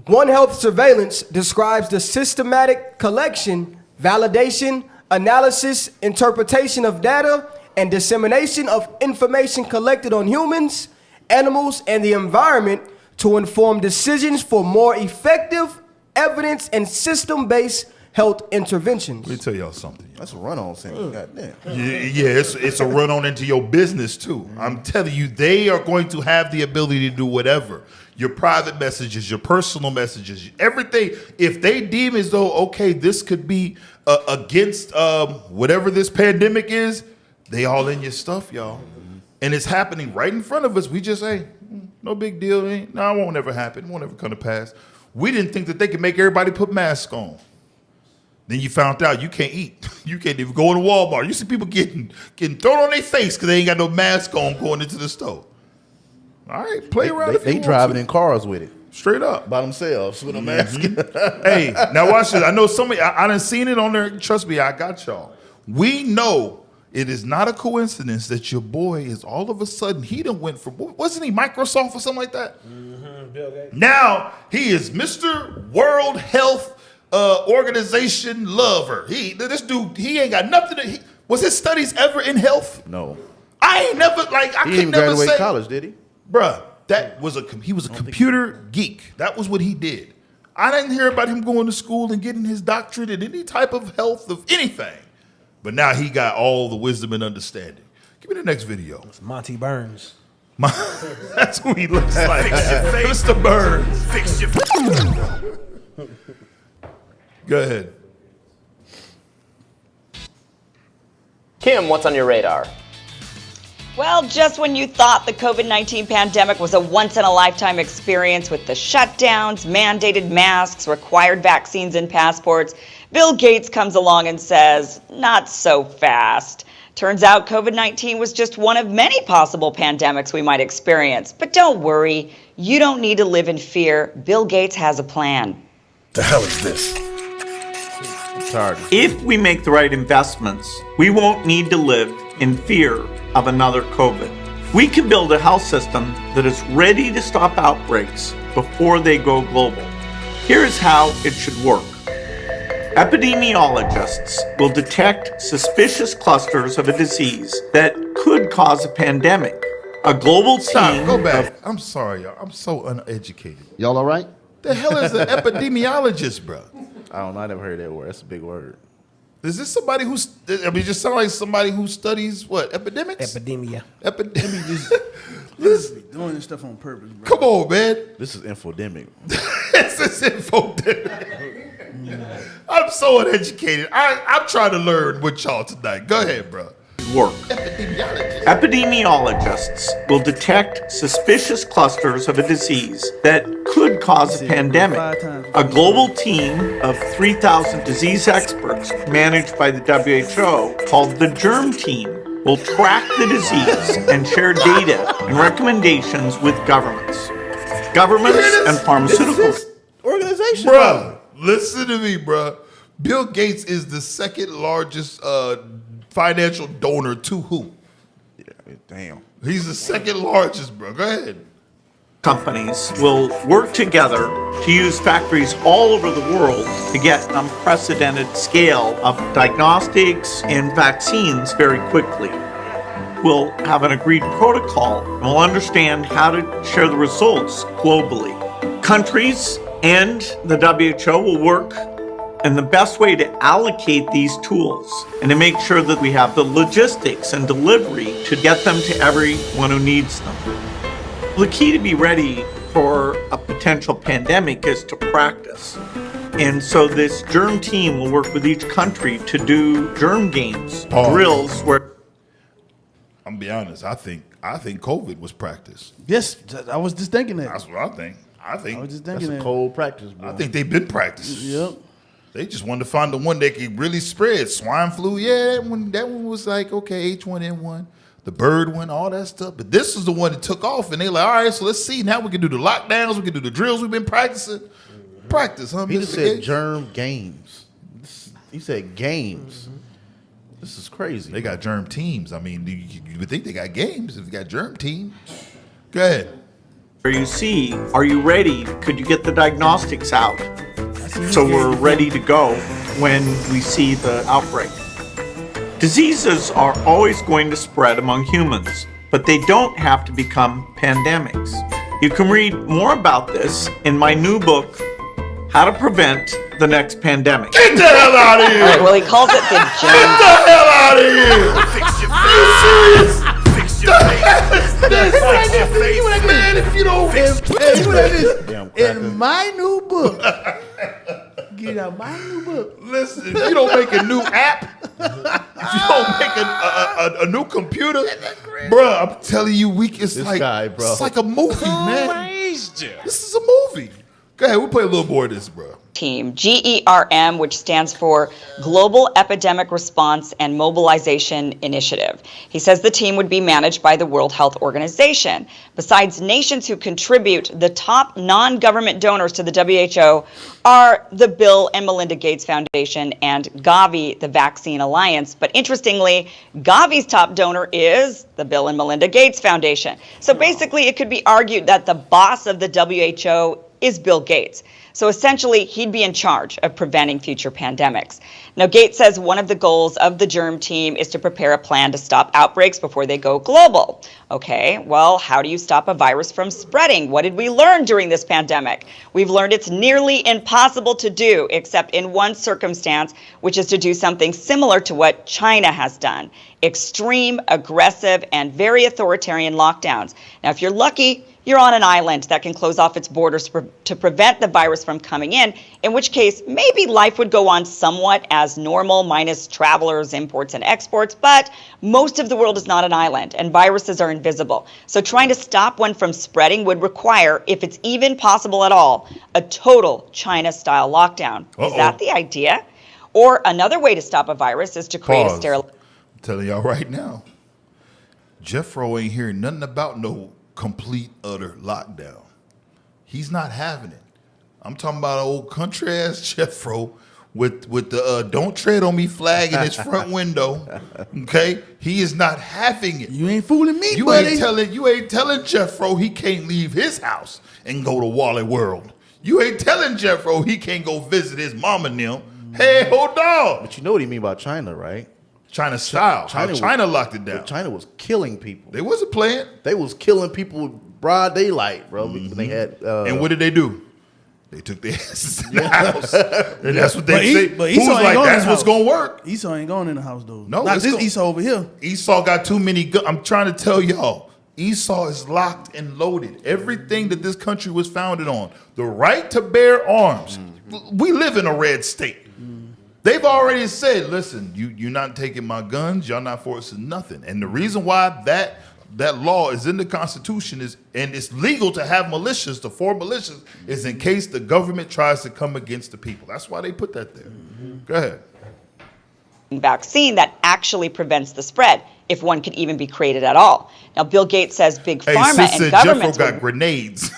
One Health surveillance describes the systematic collection, validation, analysis, interpretation of data, and dissemination of information collected on humans, animals, and the environment to inform decisions for more effective, evidence, and system-based health interventions. Let me tell y'all something. That's a run-on sentence. Goddamn. Yeah, it's a run-on into your business, too. I'm telling you, they are going to have the ability to do whatever. Your private messages, your personal messages, everything. If they deem as though, okay, this could be against whatever this pandemic is, they all in your stuff, y'all. And it's happening right in front of us. We just say, no big deal. No, it won't ever happen. It won't ever come to pass. We didn't think that they could make everybody put masks on. Then you found out you can't eat. You can't even go in Walmart. You see people getting thrown on their face because they ain't got no mask on going into the store. All right, play around. They driving in cars with it. Straight up. By themselves with a mask. Hey, now watch this. I know somebody, I done seen it on there. Trust me, I got y'all. We know it is not a coincidence that your boy is all of a sudden, he done went from, wasn't he Microsoft or something like that? Bill Gates. Now he is Mr. World Health Organization lover. This dude, he ain't got nothing to, was his studies ever in health? No. I ain't never, like, I He could didn't never graduate say. college, did he? Bruh, he was a computer geek. That was what he did. I didn't hear about him going to school and getting his doctorate in any type of health of anything. But now he got all the wisdom and understanding. Give me the next video. It's Monty Burns. That's who he looks like. Mr. Burns. Fix your Go ahead. Kim, what's on your radar? Well, just when you thought the COVID-19 pandemic was a once-in-a-lifetime experience with the shutdowns, mandated masks, required vaccines and passports, Bill Gates comes along and says, not so fast. Turns out COVID-19 was just one of many possible pandemics we might experience. But don't worry, you don't need to live in fear. Bill Gates has a plan. The hell is this? If we make the right investments, we won't need to live in fear of another COVID. We can build a health system that is ready to stop outbreaks before they go global. Here's how it should work. Epidemiologists will detect suspicious clusters of a disease that could cause a pandemic. A global team. Go back. I'm sorry, y'all. I'm so uneducated. Y'all all right? The hell is an epidemiologist, bro? I don't know. I never heard that word. That's a big word. Is this somebody who's? I mean, just sound like somebody who studies what? Epidemics? Epidemia. Epidemics. Listen, doing this stuff on purpose, bro. Come on, man. This is infodemic. This is infodemic. I'm so uneducated. I'm trying to learn with y'all tonight. Go ahead, bro. Work. Epidemiologists will detect suspicious clusters of a disease that could cause a pandemic. A global team of 3,000 disease experts managed by the WHO, called the germ team, will track the disease and share data and recommendations with governments. Governments and pharmaceutical organizations. Bro, listen to me, bro. Bill Gates is the second largest financial donor to who? Yeah, damn. He's the second largest, bro. Go ahead. companies will work together to use factories all over the world to get an unprecedented scale of diagnostics and vaccines very quickly. We'll have an agreed protocol and we'll understand how to share the results globally. Countries and the WHO will work in the best way to allocate these tools and to make sure that we have the logistics and delivery to get them to everyone who needs them. The key to be ready for a potential pandemic is to practice. And so this germ team will work with each country to do germ games, drills where... I'm gonna be honest, I think COVID was practice. Yes, I was just thinking that. That's what I think. I was just thinking That's a cold practice, bro. I think they've been practicing. Yep. They just wanted to find the one that could really spread. Swine flu, yeah, that one was like, okay, H1N1. The bird one, all that stuff. But this is the one that took off, and they like, all right, so let's see. Now we can do the lockdowns. We can do the drills we've been practicing. Practice, huh? He just said germ games. He said games. This is crazy. They got germ teams. I mean, you would think they got games if they got germ team. Go ahead. where you see, are you ready? Could you get the diagnostics out? So we're ready to go when we see the outbreak. Diseases are always going to spread among humans, but they don't have to become pandemics. You can read more about this in my new book, How to Prevent the Next Pandemic. Get the hell out of here! All right, well, he calls it the germ. Get the hell out of here! Are you serious? Fix your face. Man, if you don't... In my new book. Get out my new book. Listen, if you don't make a new app, if you don't make a new computer, bruh, I'm telling you, it's like a movie, man. This is a movie. Go ahead, we'll play a little more of this, bro. Team, GERM, which stands for Global Epidemic Response and Mobilization Initiative. He says the team would be managed by the World Health Organization. Besides nations who contribute, the top non-government donors to the WHO are the Bill and Melinda Gates Foundation and Gavi, the Vaccine Alliance. But interestingly, Gavi's top donor is the Bill and Melinda Gates Foundation. So basically, it could be argued that the boss of the WHO is Bill Gates. So essentially, he'd be in charge of preventing future pandemics. Now, Gates says one of the goals of the germ team is to prepare a plan to stop outbreaks before they go global. Okay, well, how do you stop a virus from spreading? What did we learn during this pandemic? We've learned it's nearly impossible to do, except in one circumstance, which is to do something similar to what China has done. Extreme, aggressive, and very authoritarian lockdowns. Now, if you're lucky, you're on an island that can close off its borders to prevent the virus from coming in which case maybe life would go on somewhat as normal, minus travelers, imports, and exports, but most of the world is not an island, and viruses are invisible. So trying to stop one from spreading would require, if it's even possible at all, a total China-style lockdown. Is that the idea? Or another way to stop a virus is to create a sterile... I'm telling y'all right now, Jeffro ain't hearing nothing about no complete, utter lockdown. He's not having it. I'm talking about an old country ass Jeffro with the "Don't tread on me" flag in his front window. Okay, he is not having it. You ain't fooling me, you buddy. You ain't telling Jeffro he can't leave his house and go to Wally World. You ain't telling Jeffro he can't go visit his mama and them. Hey, hold on. But you know what he mean by China, right? China style. China locked it down. China was killing people. They wasn't playing. They was killing people broad daylight, bro. When they had. And what did they do? They took their asses in the house. And that's what they say. But Who's Esau ain't like, going that's in the what's house. going to work. Esau ain't going in the house, though. No, not this Esau over here. Esau got too many guns. I'm trying to tell y'all. Esau is locked and loaded. Everything that this country was founded on. The right to bear arms. We live in a red state. They've already said, listen, you're not taking my guns, y'all not forcing nothing. And the reason why that law is in the Constitution and it's legal to have militias, to form militias, is in case the government tries to come against the people. That's why they put that there. Go ahead. Vaccine that actually prevents the spread, if one could even be created at all. Now, Bill Gates says big pharma and governments Jeffro got grenades.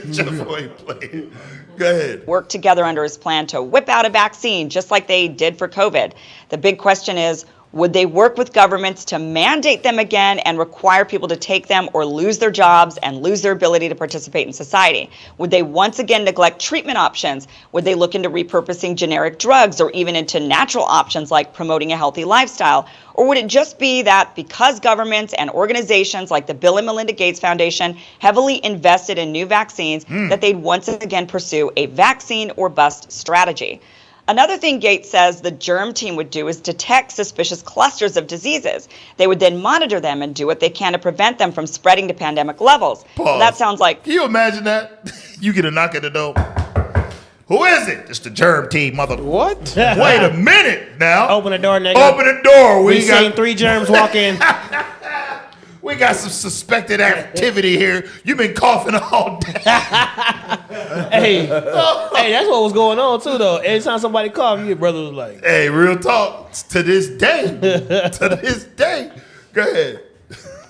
Jeffro ain't playing. Go ahead. Work together under his plan to whip out a vaccine, just like they did for COVID. The big question is, Would they work with governments to mandate them again and require people to take them or lose their jobs and lose their ability to participate in society? Would they once again neglect treatment options? Would they look into repurposing generic drugs or even into natural options like promoting a healthy lifestyle? Or would it just be that because governments and organizations like the Bill and Melinda Gates Foundation heavily invested in new vaccines, that they'd once again pursue a vaccine or bust strategy? Another thing Gates says the germ team would do is detect suspicious clusters of diseases. They would then monitor them and do what they can to prevent them from spreading to pandemic levels. Well, that sounds like... Can you imagine that? You get a knock at the door. Who is it? It's the germ team, mother. What? Wait a minute now. Open the door, nigga. Open the door. We seen 3 germs walk in. We got some suspected activity here. You've been coughing all day. Hey, that's what was going on too, though. Every time somebody coughed, your brother was like, "Hey, real talk." To this day, Go ahead.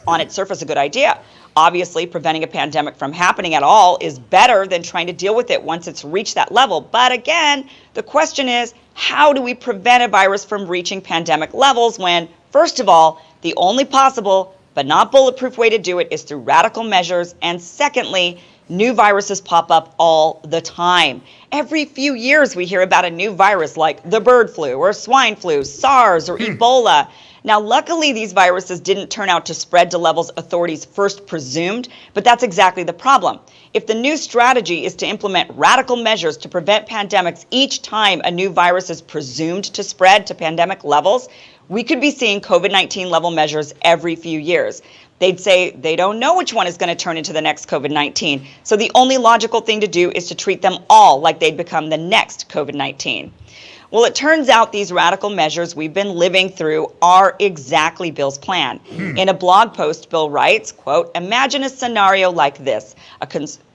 On its surface, a good idea. Obviously, preventing a pandemic from happening at all is better than trying to deal with it once it's reached that level. But again, the question is, how do we prevent a virus from reaching pandemic levels when, first of all, the only possible but not bulletproof way to do it is through radical measures, and secondly, new viruses pop up all the time. Every few years we hear about a new virus like the bird flu or swine flu, SARS or Ebola. Now, luckily, these viruses didn't turn out to spread to levels authorities first presumed, but that's exactly the problem. If the new strategy is to implement radical measures to prevent pandemics each time a new virus is presumed to spread to pandemic levels, we could be seeing COVID-19 level measures every few years. They'd say they don't know which one is going to turn into the next COVID-19, so the only logical thing to do is to treat them all like they'd become the next COVID-19. Well, it turns out these radical measures we've been living through are exactly Bill's plan. In a blog post, Bill writes, quote, "Imagine a scenario like this.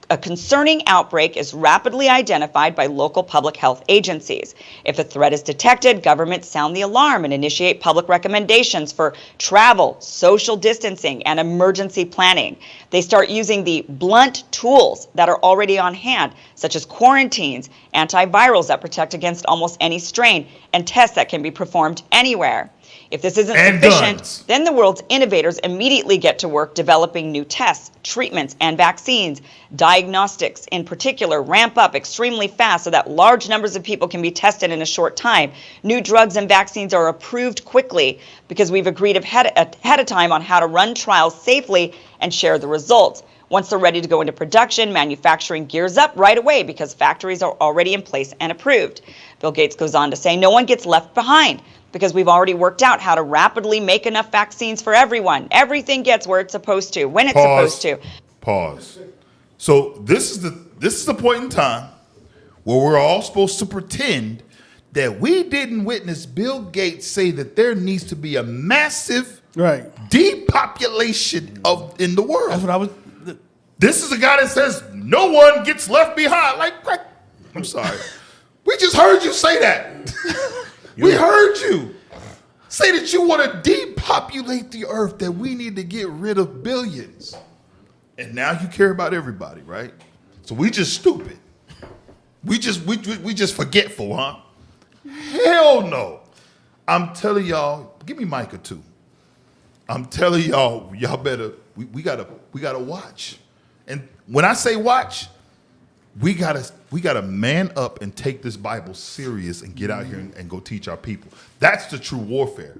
A concerning outbreak is rapidly identified by local public health agencies. If a threat is detected, governments sound the alarm and initiate public recommendations for travel, social distancing, and emergency planning. They start using the blunt tools that are already on hand, such as quarantines, antivirals that protect against almost any strain, and tests that can be performed anywhere. If this isn't sufficient, then the world's innovators immediately get to work developing new tests, treatments, and vaccines. Diagnostics, in particular, ramp up extremely fast so that large numbers of people can be tested in a short time. New drugs and vaccines are approved quickly because we've agreed ahead of time on how to run trials safely and share the results. Once they're ready to go into production, manufacturing gears up right away because factories are already in place and approved." Bill Gates goes on to say, "No one gets left behind, because we've already worked out how to rapidly make enough vaccines for everyone. Everything gets where it's supposed to, when it's supposed to." Pause. So this is the point in time where we're all supposed to pretend that we didn't witness Bill Gates say that there needs to be a massive depopulation in the world. That's what I was. This is a guy that says no one gets left behind. Like, I'm sorry. We just heard you say that. We heard you say that you want to depopulate the earth, that we need to get rid of billions. And now you care about everybody, right? So we just stupid. We just forgetful, huh? Hell no. I'm telling y'all, give me Micah 2. I'm telling y'all better, we gotta watch. And when I say watch, we gotta man up and take this Bible serious and get out here and go teach our people. That's the true warfare.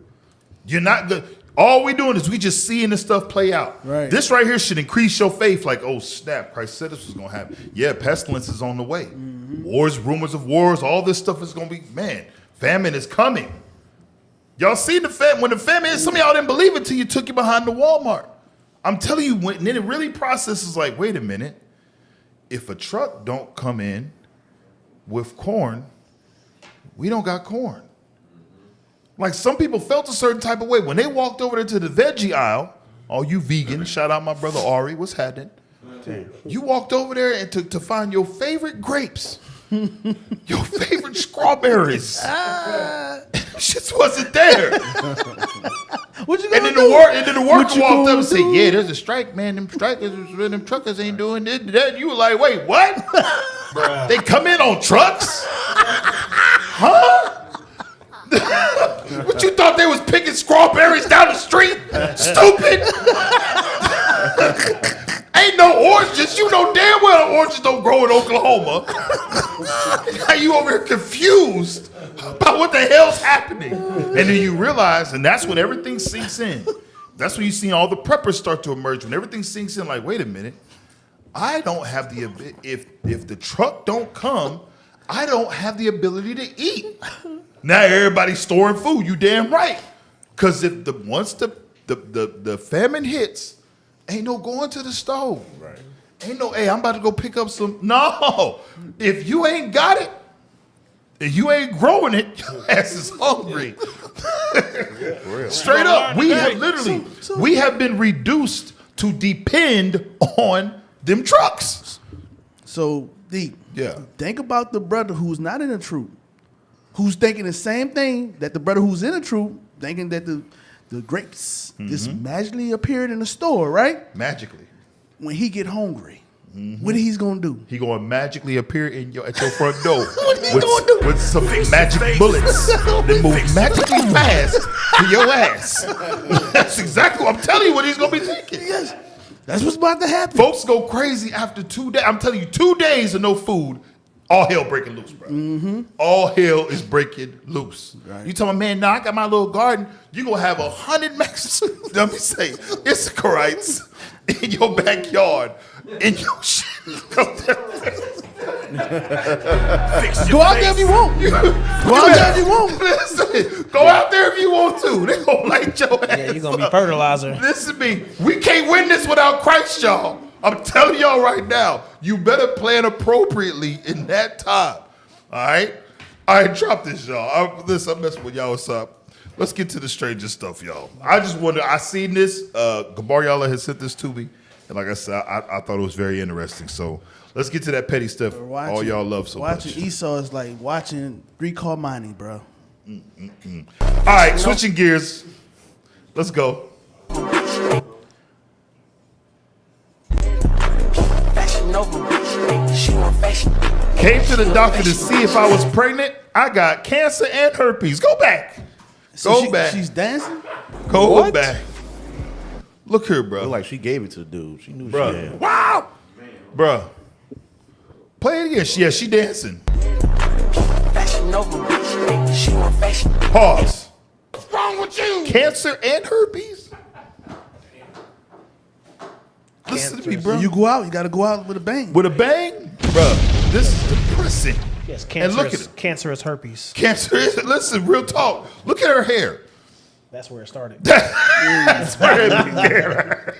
You're not good. All we're doing is we just seeing this stuff play out. Right. This right here should increase your faith. Like, oh snap, Christ said this was gonna happen. Yeah, pestilence is on the way. Wars, rumors of wars, all this stuff is gonna be, man, famine is coming. Y'all see the famine? When the famine is, some of y'all didn't believe it till you took it behind the Walmart. I'm telling you, when then it really processes like, wait a minute. If a truck don't come in with corn, we don't got corn. Like, some people felt a certain type of way. When they walked over there to the veggie aisle, all you vegans, shout out my brother Ari, what's happening? You walked over there and to find your favorite grapes, your favorite strawberries. Shit wasn't there. And then the worker walked up and said, "Yeah, there's a strike, man. Them truckers ain't doing this, that." You were like, "Wait, what?" They come in on trucks? Huh? What you thought they was picking strawberries down the street? Stupid. Ain't no oranges. You know damn well the oranges don't grow in Oklahoma. Now you over here confused about what the hell's happening. And then you realize, and that's when everything sinks in. That's when you see all the preppers start to emerge. When everything sinks in, like, wait a minute. I don't have the if the truck don't come, I don't have the ability to eat. Now everybody's storing food. You damn right. Because if once the famine hits, ain't no going to the stove. Right. Ain't no, hey, I'm about to go pick up some. No. If you ain't got it, if you ain't growing it, your ass is hungry. Straight up. We have literally, we have been reduced to depend on them trucks. So, D, yeah. Think about the brother who's not in the troop, who's thinking the same thing that the brother who's in the troop, thinking that the grapes just magically appeared in the store, right? Magically. When he get hungry, what he's gonna do? He gonna magically appear at your front door gonna do? with some magic bullets that move magically fast to your ass. That's exactly what I'm telling you. What he's gonna be thinking. Yes, that's what's about to happen. Folks go crazy after 2 days. I'm telling you, 2 days of no food. All hell breaking loose, bro. All hell is breaking loose. Right. You talking, man, I got my little garden. You gonna have 100 let me say, Israelites in your backyard. In your shit. Go out there if you want. Go out there if you want. Listen, go out there if you want to. They gonna light your ass. Yeah, you're gonna be fertilizer. Listen to me. We can't win this without Christ, y'all. I'm telling y'all right now, you better plan appropriately in that time. All right? All right, drop this, y'all. I'm messing with y'all. What's up? Let's get to the stranger stuff, y'all. I seen this. Gabar Yala has sent this to me. And like I said, I thought it was very interesting. So let's get to that petty stuff all y'all love so much. Watching Esau is like watching Greek Harmony, bro. All right, switching gears. Let's go. Came to the doctor to see if I was pregnant. I got cancer and herpes. Go back. So back. She's dancing? Go back. Look here, bro. Look like she gave it to the dude. She knew Bruh. she had. Wow. Bruh. Play it again. Yeah, she dancing. Pause. What's wrong with you? Cancer and herpes? Listen to me, bro. You go out, you got to go out with a bang. With a bang? Bruh, this is depressing. Yes, And look at it. cancerous herpes. Cancer is, listen, real talk. Look at her hair. That's where it started. That's where it began.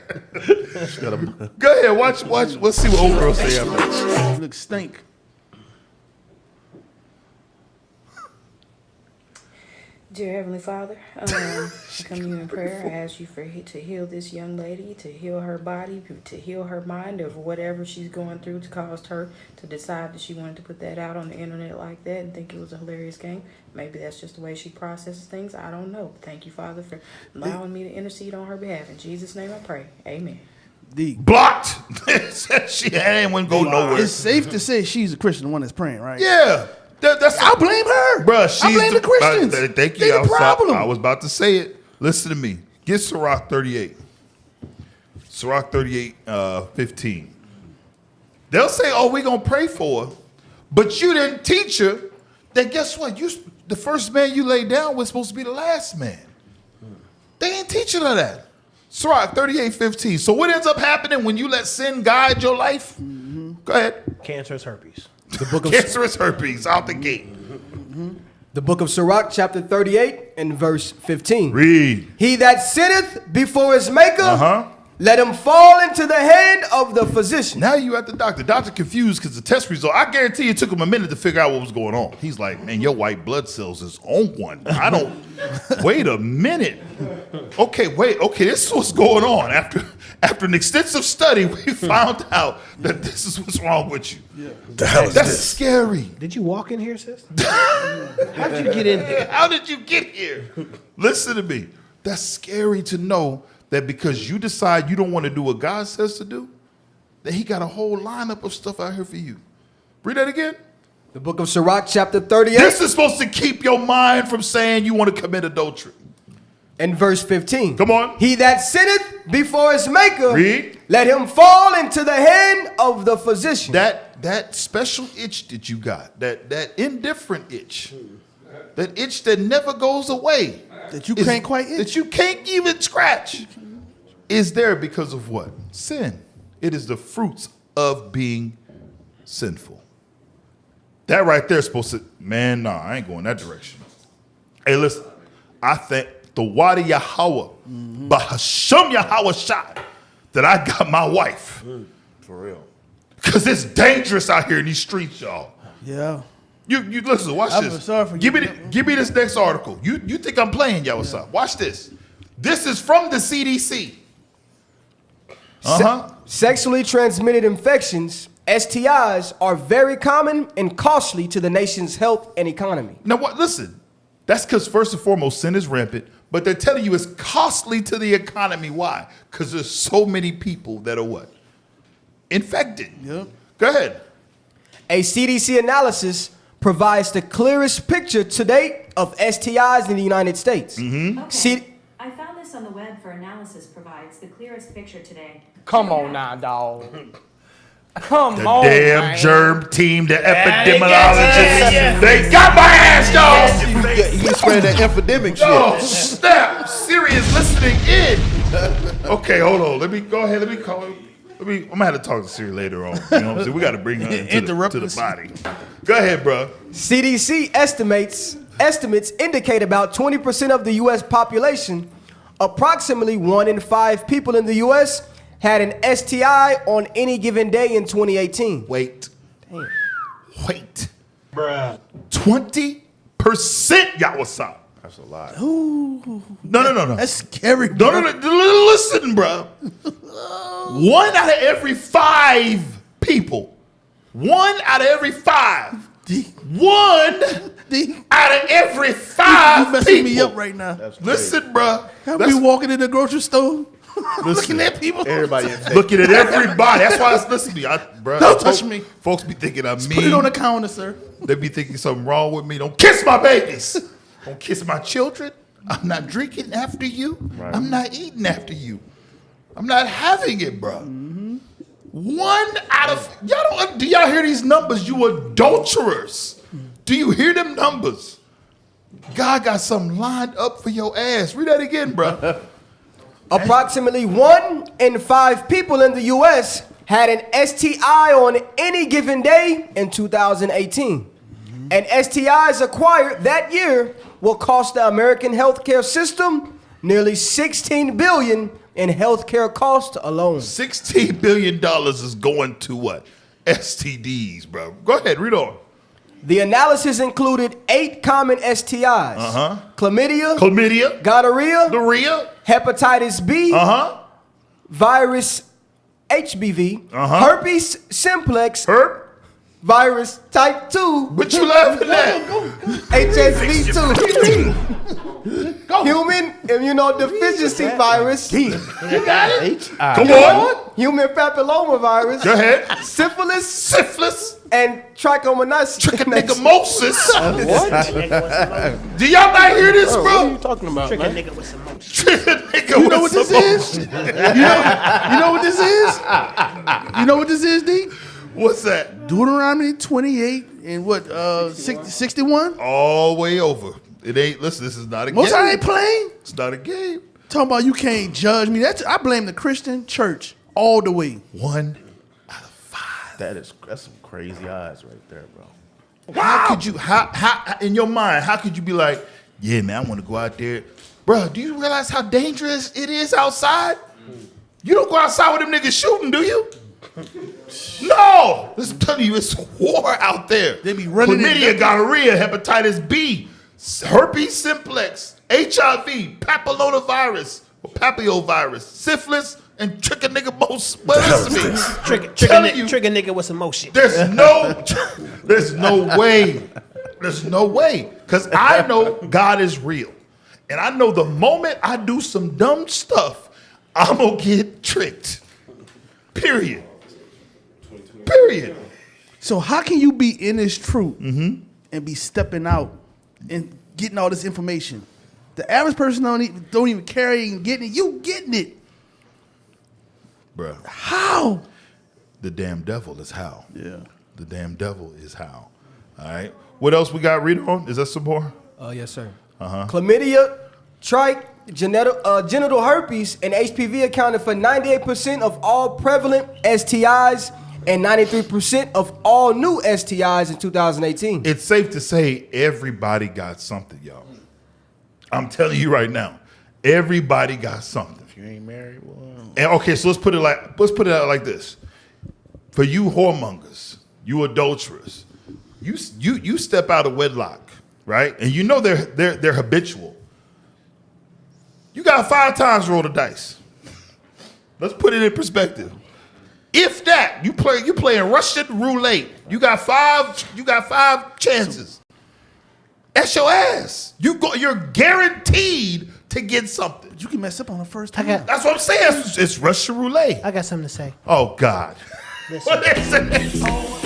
Go ahead, watch. Let's see what old girl say after that. You look stink. Dear Heavenly Father, I come to you in prayer. I ask you to heal this young lady, to heal her body, to heal her mind of whatever she's going through to caused her to decide that she wanted to put that out on the internet like that and think it was a hilarious game. Maybe that's just the way she processes things. I don't know. Thank you, Father, for allowing me to intercede on her behalf. In Jesus' name I pray. Amen. Blocked. She ain't go nowhere. It's safe to say she's a Christian, the one that's praying, right? Yeah. I blame her. Bruh, I blame the Christians. Thank They you. the problem. I was about to say it. Listen to me. Get Sirach 38. Sirach 38, 15. They'll say, oh, we're going to pray for her. But you didn't teach her that guess what? The first man you laid down was supposed to be the last man. They ain't teaching her that. Sirach 38, 15. So what ends up happening when you let sin guide your life? Go ahead. Cancerous herpes. The book of Cancerous herpes out the gate. The book of Sirach, chapter 38 and verse 15. Read. He that sitteth before his maker, let him fall into the hand of the physician. Now you at the doctor. Doctor confused because the test result, I guarantee it took him a minute to figure out what was going on. He's like, man, your white blood cells is on one. I don't, wait a minute. Okay, this is what's going on. After an extensive study, we found out that this is what's wrong with you. The hell is That's scary. Did you walk in here, sis? How did you get in here? How did you get here? Listen to me. That's scary to know that because you decide you don't want to do what God says to do, that he got a whole lineup of stuff out here for you. Read that again. The book of Sirach, chapter 38. This is supposed to keep your mind from saying you want to commit adultery. And verse 15. Come on. He that sitteth before his maker, Read. let him fall into the hand of the physician. That special itch that you got, that indifferent itch, that itch that never goes away, that you can't quite itch, that you can't even scratch, is there because of what? Sin. It is the fruits of being sinful. That right there is supposed to, man, nah, I ain't going that direction. Hey, listen, I thank the Wadi Yahweh, Bahasham Yahweh Shai, that I got my wife. For real. Because it's dangerous out here in these streets, y'all. Yeah. You listen, watch I'm this. sorry for give me this next article. You think I'm playing, y'all? What's up? Watch this. This is from the CDC. Sexually transmitted infections, STIs, are very common and costly to the nation's health and economy. Now, what? Listen, that's because first and foremost, sin is rampant. But they're telling you it's costly to the economy. Why? Because there's so many people that are what? Infected. Yep. Go ahead. A CDC analysis provides the clearest picture to date of STIs in the United States. Okay. I found this on the web for analysis provides the clearest picture today. Come on now, dog. Come The on, damn man. germ team, the epidemiologists, they got my ass, y'all. You spread that infodemic shit. Oh, snap. Serious listening in. Okay, hold on. Let me go ahead. Let me call him. I'm going to have to talk to Siri later on. You know what I'm saying? We got to bring her into the body. Go ahead, bro. CDC estimates indicate about 20% of the U.S. population, approximately 1 in 5 people in the U.S., had an STI on any given day in 2018. Wait. Bruh. 20%, y'all, what's up? That's a lot. Ooh. No. That's scary. No. Listen, bro. 1 out of every 5 people. 1 out of every 5. 1 out of every 5 you messing people. me up right now. Listen, bro. How we walking in the grocery store? Looking at people. Everybody looking at everybody. That's why it's listening to me. Bro, Don't touch me. Folks be thinking I'm mean. Put it on the counter, sir. They be thinking something wrong with me. Don't kiss my babies. Don't kiss my children. I'm not drinking after you. Right. I'm not eating after you. I'm not having it, bro. 1 out of y'all do y'all hear these numbers? You adulterers. Do you hear them numbers? God got something lined up for your ass. Read that again, bro. Approximately 1 in 5 people in the U.S. had an STI on any given day in 2018. And STIs acquired that year will cost the American healthcare system nearly $16 billion in healthcare costs alone. $16 billion is going to what? STDs, bro. Go ahead, read on. The analysis included 8 common STIs. Chlamydia, gonorrhea, hepatitis B, virus HBV, herpes simplex, virus type 2. What you laughing at? HSV2. Human immunodeficiency virus. You got it? Come on. Human papilloma virus. Go ahead. Syphilis. And trichomoniasis. Trichomoniasis. What? Do y'all not hear this, bro? What are you talking about, Trick a man? nigga with some motion. You know what this is? You know what this is? You know what this is, D? What's that? Deuteronomy 28 and what? 61? All way over. It ain't. Listen, this is not a game. Most I ain't playing. It's not a game. Talking about you can't judge me. I blame the Christian church all the way. 1 That's some crazy odds right there, bro. How could you? How in your mind? How could you be like, yeah, man, I want to go out there, bro? Do you realize how dangerous it is outside? You don't go outside with them niggas shooting, do you? No, I'm telling you, it's war out there. They be running. Chlamydia, gonorrhea, hepatitis B, herpes simplex, HIV, papillomavirus, or papillovirus, syphilis, and trick a nigga most. What is me? Trick a nigga with some motion. There's no way. There's no way. Because I know God is real. And I know the moment I do some dumb stuff, I'm going to get tricked. Period. So how can you be in this truth and be stepping out and getting all this information? The average person don't even carry and getting it. You getting it. Bruh. How? The damn devil is how. Yeah. The damn devil is how. All right. What else we got read on? Is that some more? Yes, sir. Uh-huh. Chlamydia, trich, genital herpes, and HPV accounted for 98% of all prevalent STIs and 93% of all new STIs in 2018. It's safe to say everybody got something, y'all. I'm telling you right now, everybody got something. If you ain't married, well. And okay, so let's put it out like this. For you whoremongers, you adulterers, you step out of wedlock, right? And you know they're habitual. You got 5 times roll the dice. Let's put it in perspective. If that, you playing Russian roulette. You got 5 chances. That's your ass. You're guaranteed to get something. You can mess up on the first time. That's what I'm saying. It's Russian roulette. I got something to say. Oh God. Listen.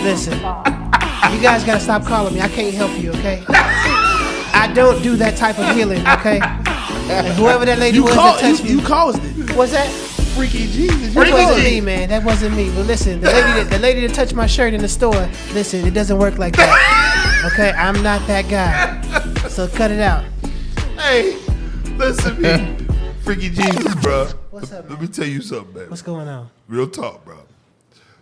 Listen. You guys gotta stop calling me. I can't help you, okay? I don't do that type of healing, okay? And whoever that lady was that touched me. You caused it. What's that? Freaky Jesus. That wasn't me, man. That wasn't me. But listen, the lady that touched my shirt in the store, listen, it doesn't work like that. Okay? I'm not that guy. So cut it out. Hey, listen to me. Freaky Jesus, bro. What's up, Let me tell you something, man. What's going on? Real talk, bro.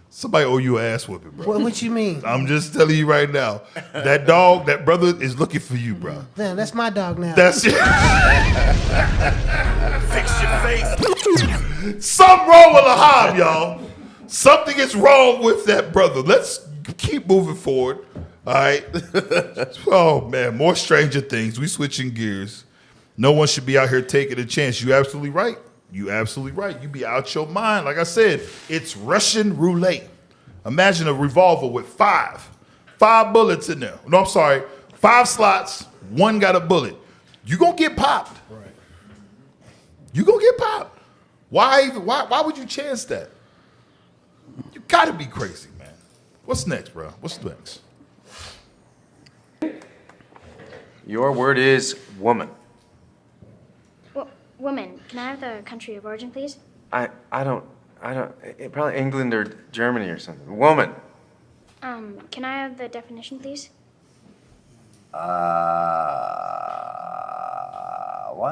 Somebody owe you an ass whooping, bro. What you mean? I'm just telling you right now. That dog, that brother is looking for you, bro. Damn, that's my dog now. That's it. Fix your face. Something wrong with Lahab, y'all. Something is wrong with that brother. Let's keep moving forward. All right. Oh, man. More Stranger Things. We switching gears. No one should be out here taking a chance. You absolutely right. You absolutely right. You be out your mind. Like I said, it's Russian roulette. Imagine a revolver with 5 bullets in there. No, I'm sorry. 5 slots. 1 got a bullet. You gonna get popped. Right. You gonna get popped. Why would you chance that? You gotta be crazy, man. What's next, bro? What's next? Your word is woman. Woman, can I have the country of origin, please? I don't, probably England or Germany or something. Woman. Can I have the definition, please? Why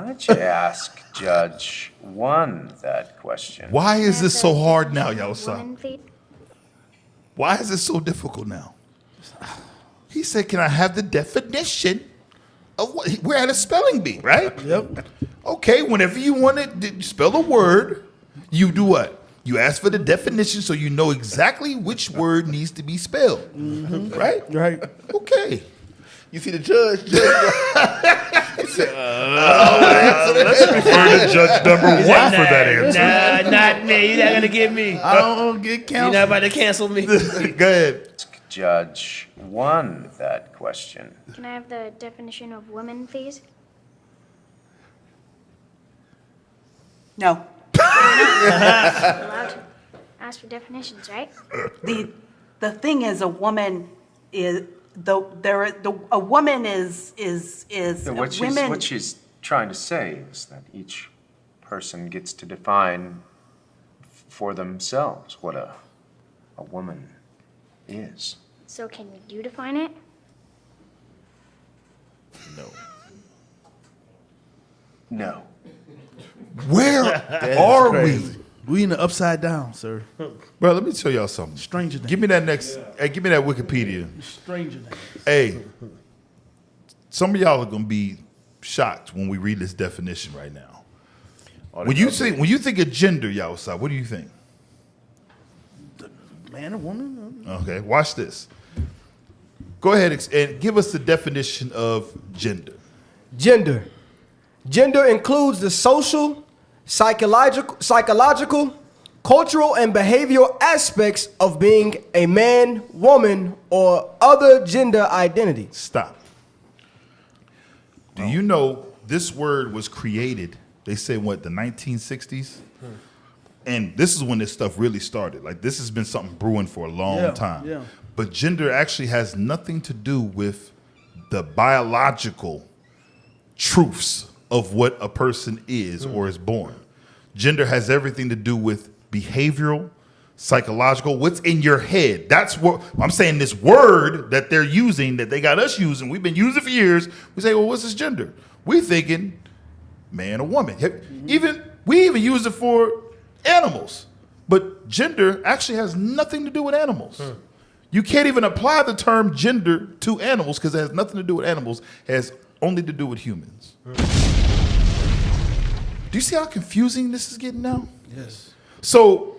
don't you ask Judge 1 that question? Why is this so hard now, y'all? Woman, please? Why is it so difficult now? He said, can I have the definition of what? We're at a spelling bee, right? Yep. Okay, whenever you want to spell a word, you do what? You ask for the definition so you know exactly which word needs to be spelled. Mm-hmm. Right? Right. Okay. You see the judge. He said, let's refer to judge number 1 for that answer. Nah, not me. You're not going to get me. I don't get canceled. You're not about to cancel me. Go ahead. Ask Judge 1 that question. Can I have the definition of woman, please? No. Allowed to ask for definitions, right? The thing is, a woman is a woman is What she's trying to say is that each person gets to define for themselves what a woman is. So can you define it? No. Where are we? We in the upside down, sir. Bro, let me tell y'all something. Stranger Things. Give me that next. Hey, give me that Wikipedia. Stranger Things. Hey, some of y'all are gonna be shocked when we read this definition right now. When you think of gender, y'all, what do you think? Man or woman? Okay, watch this. Go ahead and give us the definition of gender. Gender. Gender includes the social, psychological, cultural, and behavioral aspects of being a man, woman, or other gender identity. Stop. Do you know this word was created, they say, what, the 1960s? And this is when this stuff really started. Like, this has been something brewing for a long time. Yeah. but gender actually has nothing to do with the biological truths of what a person is or is born. Gender has everything to do with behavioral, psychological, what's in your head. That's what I'm saying. This word that they're using, that they got us using, we've been using for years. We say, well, what's this gender? We thinking man or woman. We even use it for animals. But gender actually has nothing to do with animals. You can't even apply the term gender to animals because it has nothing to do with animals. It has only to do with humans. Do you see how confusing this is getting now? Yes. So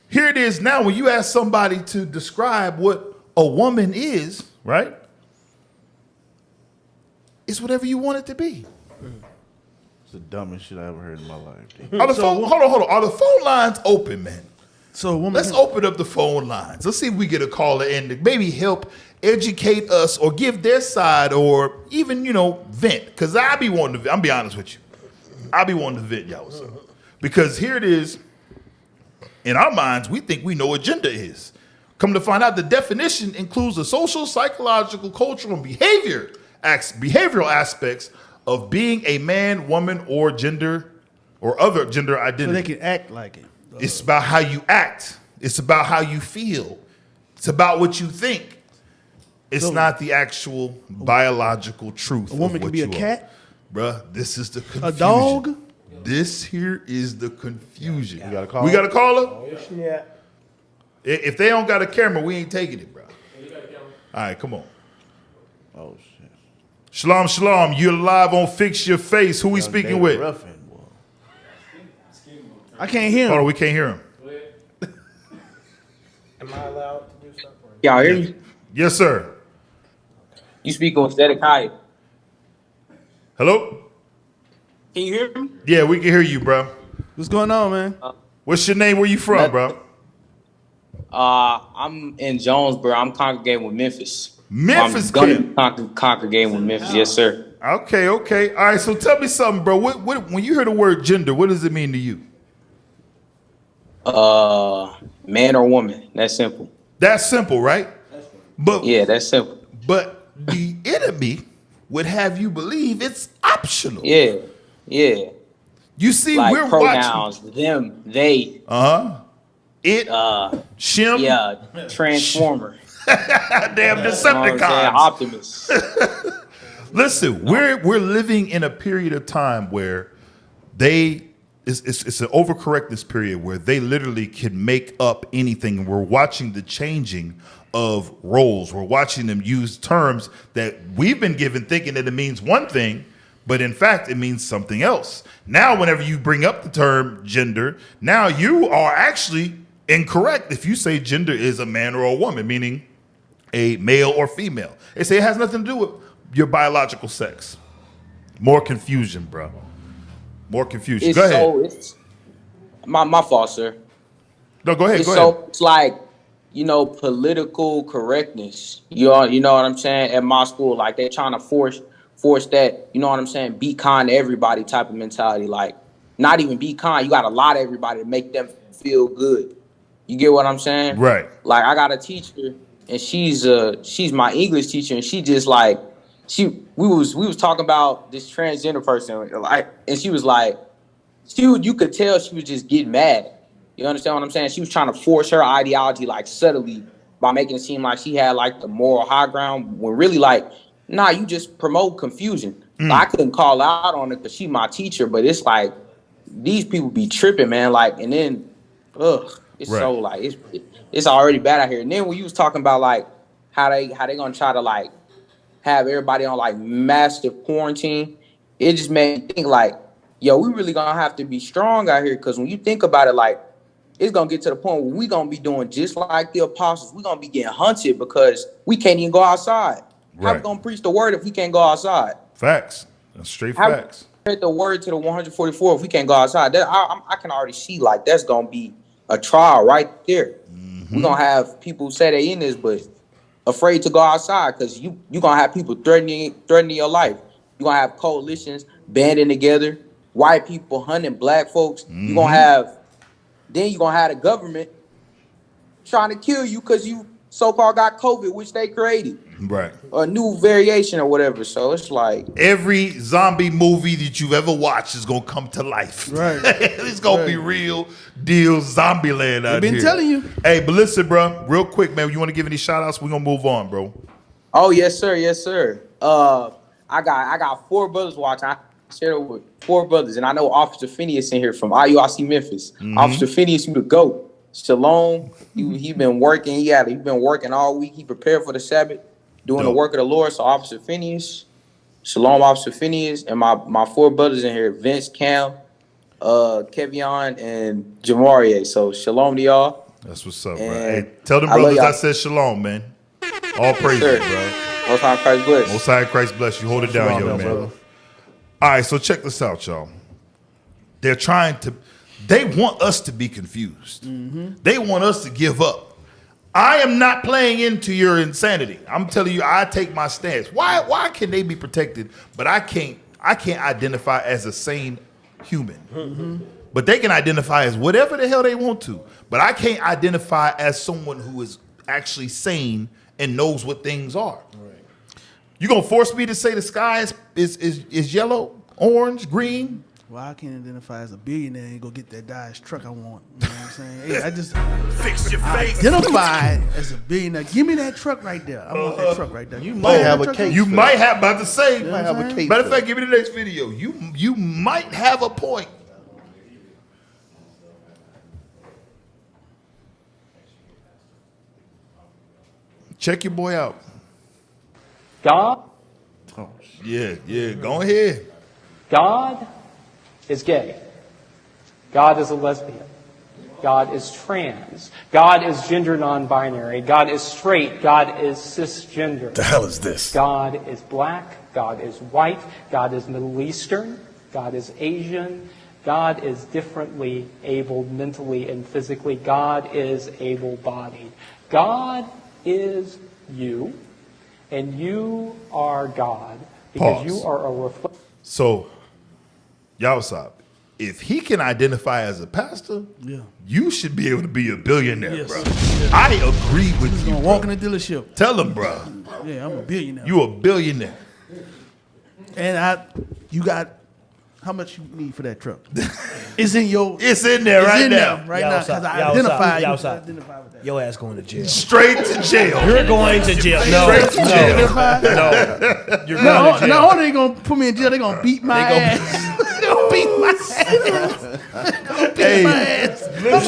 here it is now when you ask somebody to describe what a woman is, right? It's whatever you want it to be. It's the dumbest shit I ever heard in my life. Hold on. Are the phone lines open, man? So let's open up the phone lines. Let's see if we get a caller in to maybe help educate us or give their side or even, vent. Because I be wanting to, I'm be honest with you. I be wanting to vent, y'all. Because here it is. In our minds, we think we know what gender is. Come to find out, the definition includes the social, psychological, cultural, and behavioral aspects of being a man, woman, or gender, or other gender identity. So they can act like it. It's about how you act. It's about how you feel. It's about what you think. It's not the actual biological truth. A woman can be a cat? Bruh, this is the confusion. A dog? This here is the confusion. We got a caller? We got a caller? Yeah. If they don't got a camera, we ain't taking it, bro. All right, come on. Oh, shit. Shalom. You're live on Fix Your Face. Who we speaking with? I can't hear him. Hold on, we can't hear him. Am I allowed to do something? Y'all hear me? Yes, sir. You speak on Zedekiah. Hello? Can you hear me? Yeah, we can hear you, bro. What's going on, man? What's your name? Where you from, bro? I'm in Jonesboro. I'm congregating with Memphis. Memphis, I'm gonna congregate with Memphis. Yes, sir. Okay. All right, so tell me something, bro. What when you hear the word gender, what does it mean to you? Man or woman. That's simple. That's simple, right? But yeah, that's simple. But the enemy would have you believe it's optional. Yeah. You see, like we're pronouns, watching them, they. It. Shim. Yeah. Transformer. Damn Decepticons. Optimus. Listen, we're living in a period of time where it's an overcorrectness period where they literally can make up anything. And we're watching the changing of roles. We're watching them use terms that we've been given thinking that it means one thing, but in fact, it means something else. Now, whenever you bring up the term gender, now you are actually incorrect if you say gender is a man or a woman, meaning a male or female. They say it has nothing to do with your biological sex. More confusion, bro. More confusion. Go ahead. It's my fault, sir. No, go ahead. It's like, political correctness. You know what I'm saying? At my school, like they're trying to force that, you know what I'm saying, be kind to everybody type of mentality. Like, not even be kind. You got to lie to everybody to make them feel good. You get what I'm saying? Right. Like, I got a teacher, and she's my English teacher, and she just like, we was talking about this transgender person, like, and she was like, you could tell she was just getting mad. You understand what I'm saying? She was trying to force her ideology, like, subtly by making it seem like she had, like, the moral high ground, when really, like, nah, you just promote confusion. I couldn't call out on it because she's my teacher, but it's like, these people be tripping, man. Like, and then, it's right. So, like, it's already bad out here. And then when you was talking about, like, how they gonna try to, like, have everybody on, like, massive quarantine, it just made me think, like, yo, we really gonna have to be strong out here, because when you think about it, like, it's gonna get to the point where we gonna be doing just like the apostles. We gonna be getting hunted because we can't even go outside. How we gonna preach the word if we can't go outside? Facts. That's straight How facts. we spread the word to the 144 if we can't go outside? I can already see, like, that's gonna be a trial right there. We're gonna have people say they in this, but afraid to go outside because you gonna have people threatening your life. You're gonna have coalitions banding together, white people hunting black folks. You're gonna have the government trying to kill you because you so-called got COVID, which they created. Right. A new variation or whatever. So it's like every zombie movie that you've ever watched is gonna come to life. Right. It's gonna be real deal zombie land out I've been here. telling you. Hey, but listen, bro, real quick, man. You want to give any shout outs? We're gonna move on, bro. Oh yes, sir, yes, sir. I got 4 brothers watching. I shared it with 4 brothers, and I know Officer Phineas in here from IUIC Memphis. Officer Phineas, you the GOAT. Shalom. He been working. He been working all week. He prepared for the Sabbath, doing the work of the Lord. So Officer Phineas, Shalom, Officer Phineas, and my 4 brothers in here, Vince, Cam, Kevion, and Jamarie. So shalom to y'all. That's what's up, bro. Hey, tell them brothers I said shalom, man. All praises, bro. Most High Christ bless. Most High Christ bless you. Hold it down, yo, man. Brother. All right, so check this out, y'all. They want us to be confused. They want us to give up. I am not playing into your insanity. I'm telling you, I take my stance. Why can they be protected, but I can't identify as a sane human? But they can identify as whatever the hell they want to. But I can't identify as someone who is actually sane and knows what things are. You gonna force me to say the sky is yellow, orange, green? Well, I can't identify as a billionaire and go get that Dodge truck I want. You know what I'm saying? Hey, I just Fix your face. identified as a billionaire. Give me that truck right there. I want that truck right there. You might have a case. You might have, about to say. You might have a case. Matter of fact, give me the next video. You might have a point. Check your boy out. God? Yeah, go ahead. God is gay. God is a lesbian. God is trans. God is gender non-binary. God is straight. God is cisgender. The hell is this? God is black. God is white. God is Middle Eastern. God is Asian. God is differently abled mentally and physically. God is able-bodied. God is you, and you are God, because Pause. you are a reflection. So, Yawasab, if he can identify as a pastor, you should be able to be a billionaire, bro. I agree with you. Walk in the dealership. Tell him, bro. Yeah, I'm a billionaire. You a billionaire. And you got how much you need for that truck? It's in your. It's in there right now. Right now, because I identify. Your ass going to jail. Straight to jail. You're going to jail. No, Straight to jail. no. You're going to jail. Not only they gonna put me in jail, they gonna beat my ass. They gonna beat my ass. Hey, But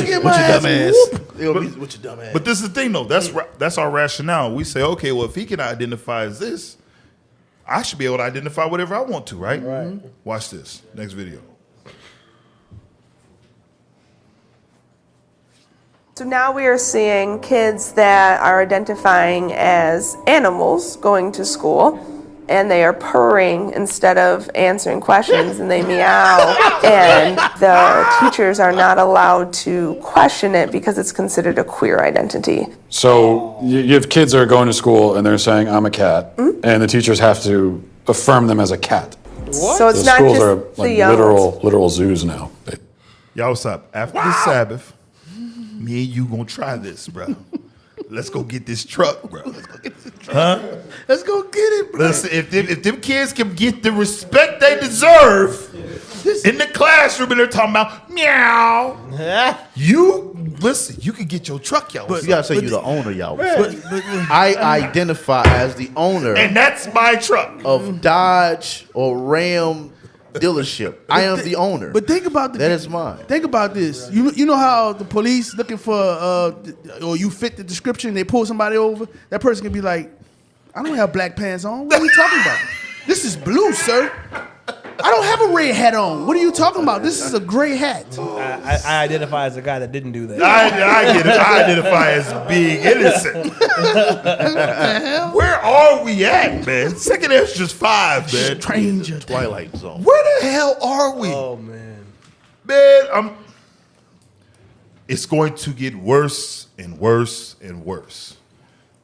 But this is the thing, though. That's our rationale. We say, okay, well, if he can identify as this, I should be able to identify whatever I want to, right? Right. Watch this. Next video. So now we are seeing kids that are identifying as animals going to school, and they are purring instead of answering questions, and they meow, and the teachers are not allowed to question it because it's considered a queer identity. So you have kids that are going to school and they're saying, I'm a cat, and the teachers have to affirm them as a cat. What? So it's not schools just are the like young literal zoos now. Y'all, what's up? After the Sabbath, me and you gonna try this, bro. Let's go get this truck, bro. Huh? Let's go get it, bro. Listen, if them kids can get the respect they deserve in the classroom and they're talking about meow, you can get your truck, y'all. But you gotta say you're the owner, y'all. I identify as the owner, and that's my truck of Dodge or Ram dealership. I am the owner. But think about that is mine. Think about this. You know how the police looking for or you fit the description, they pull somebody over. That person can be like, I don't have black pants on. What are you talking about? This is blue, sir. I don't have a red hat on. What are you talking about? This is a gray hat. I identify as the guy that didn't do that. I get it. I identify as being innocent. Where are we at, man? Second Extra's 5, man. Stranger. Twilight Zone. Where the hell are we? Oh, man. Man, it's going to get worse and worse and worse.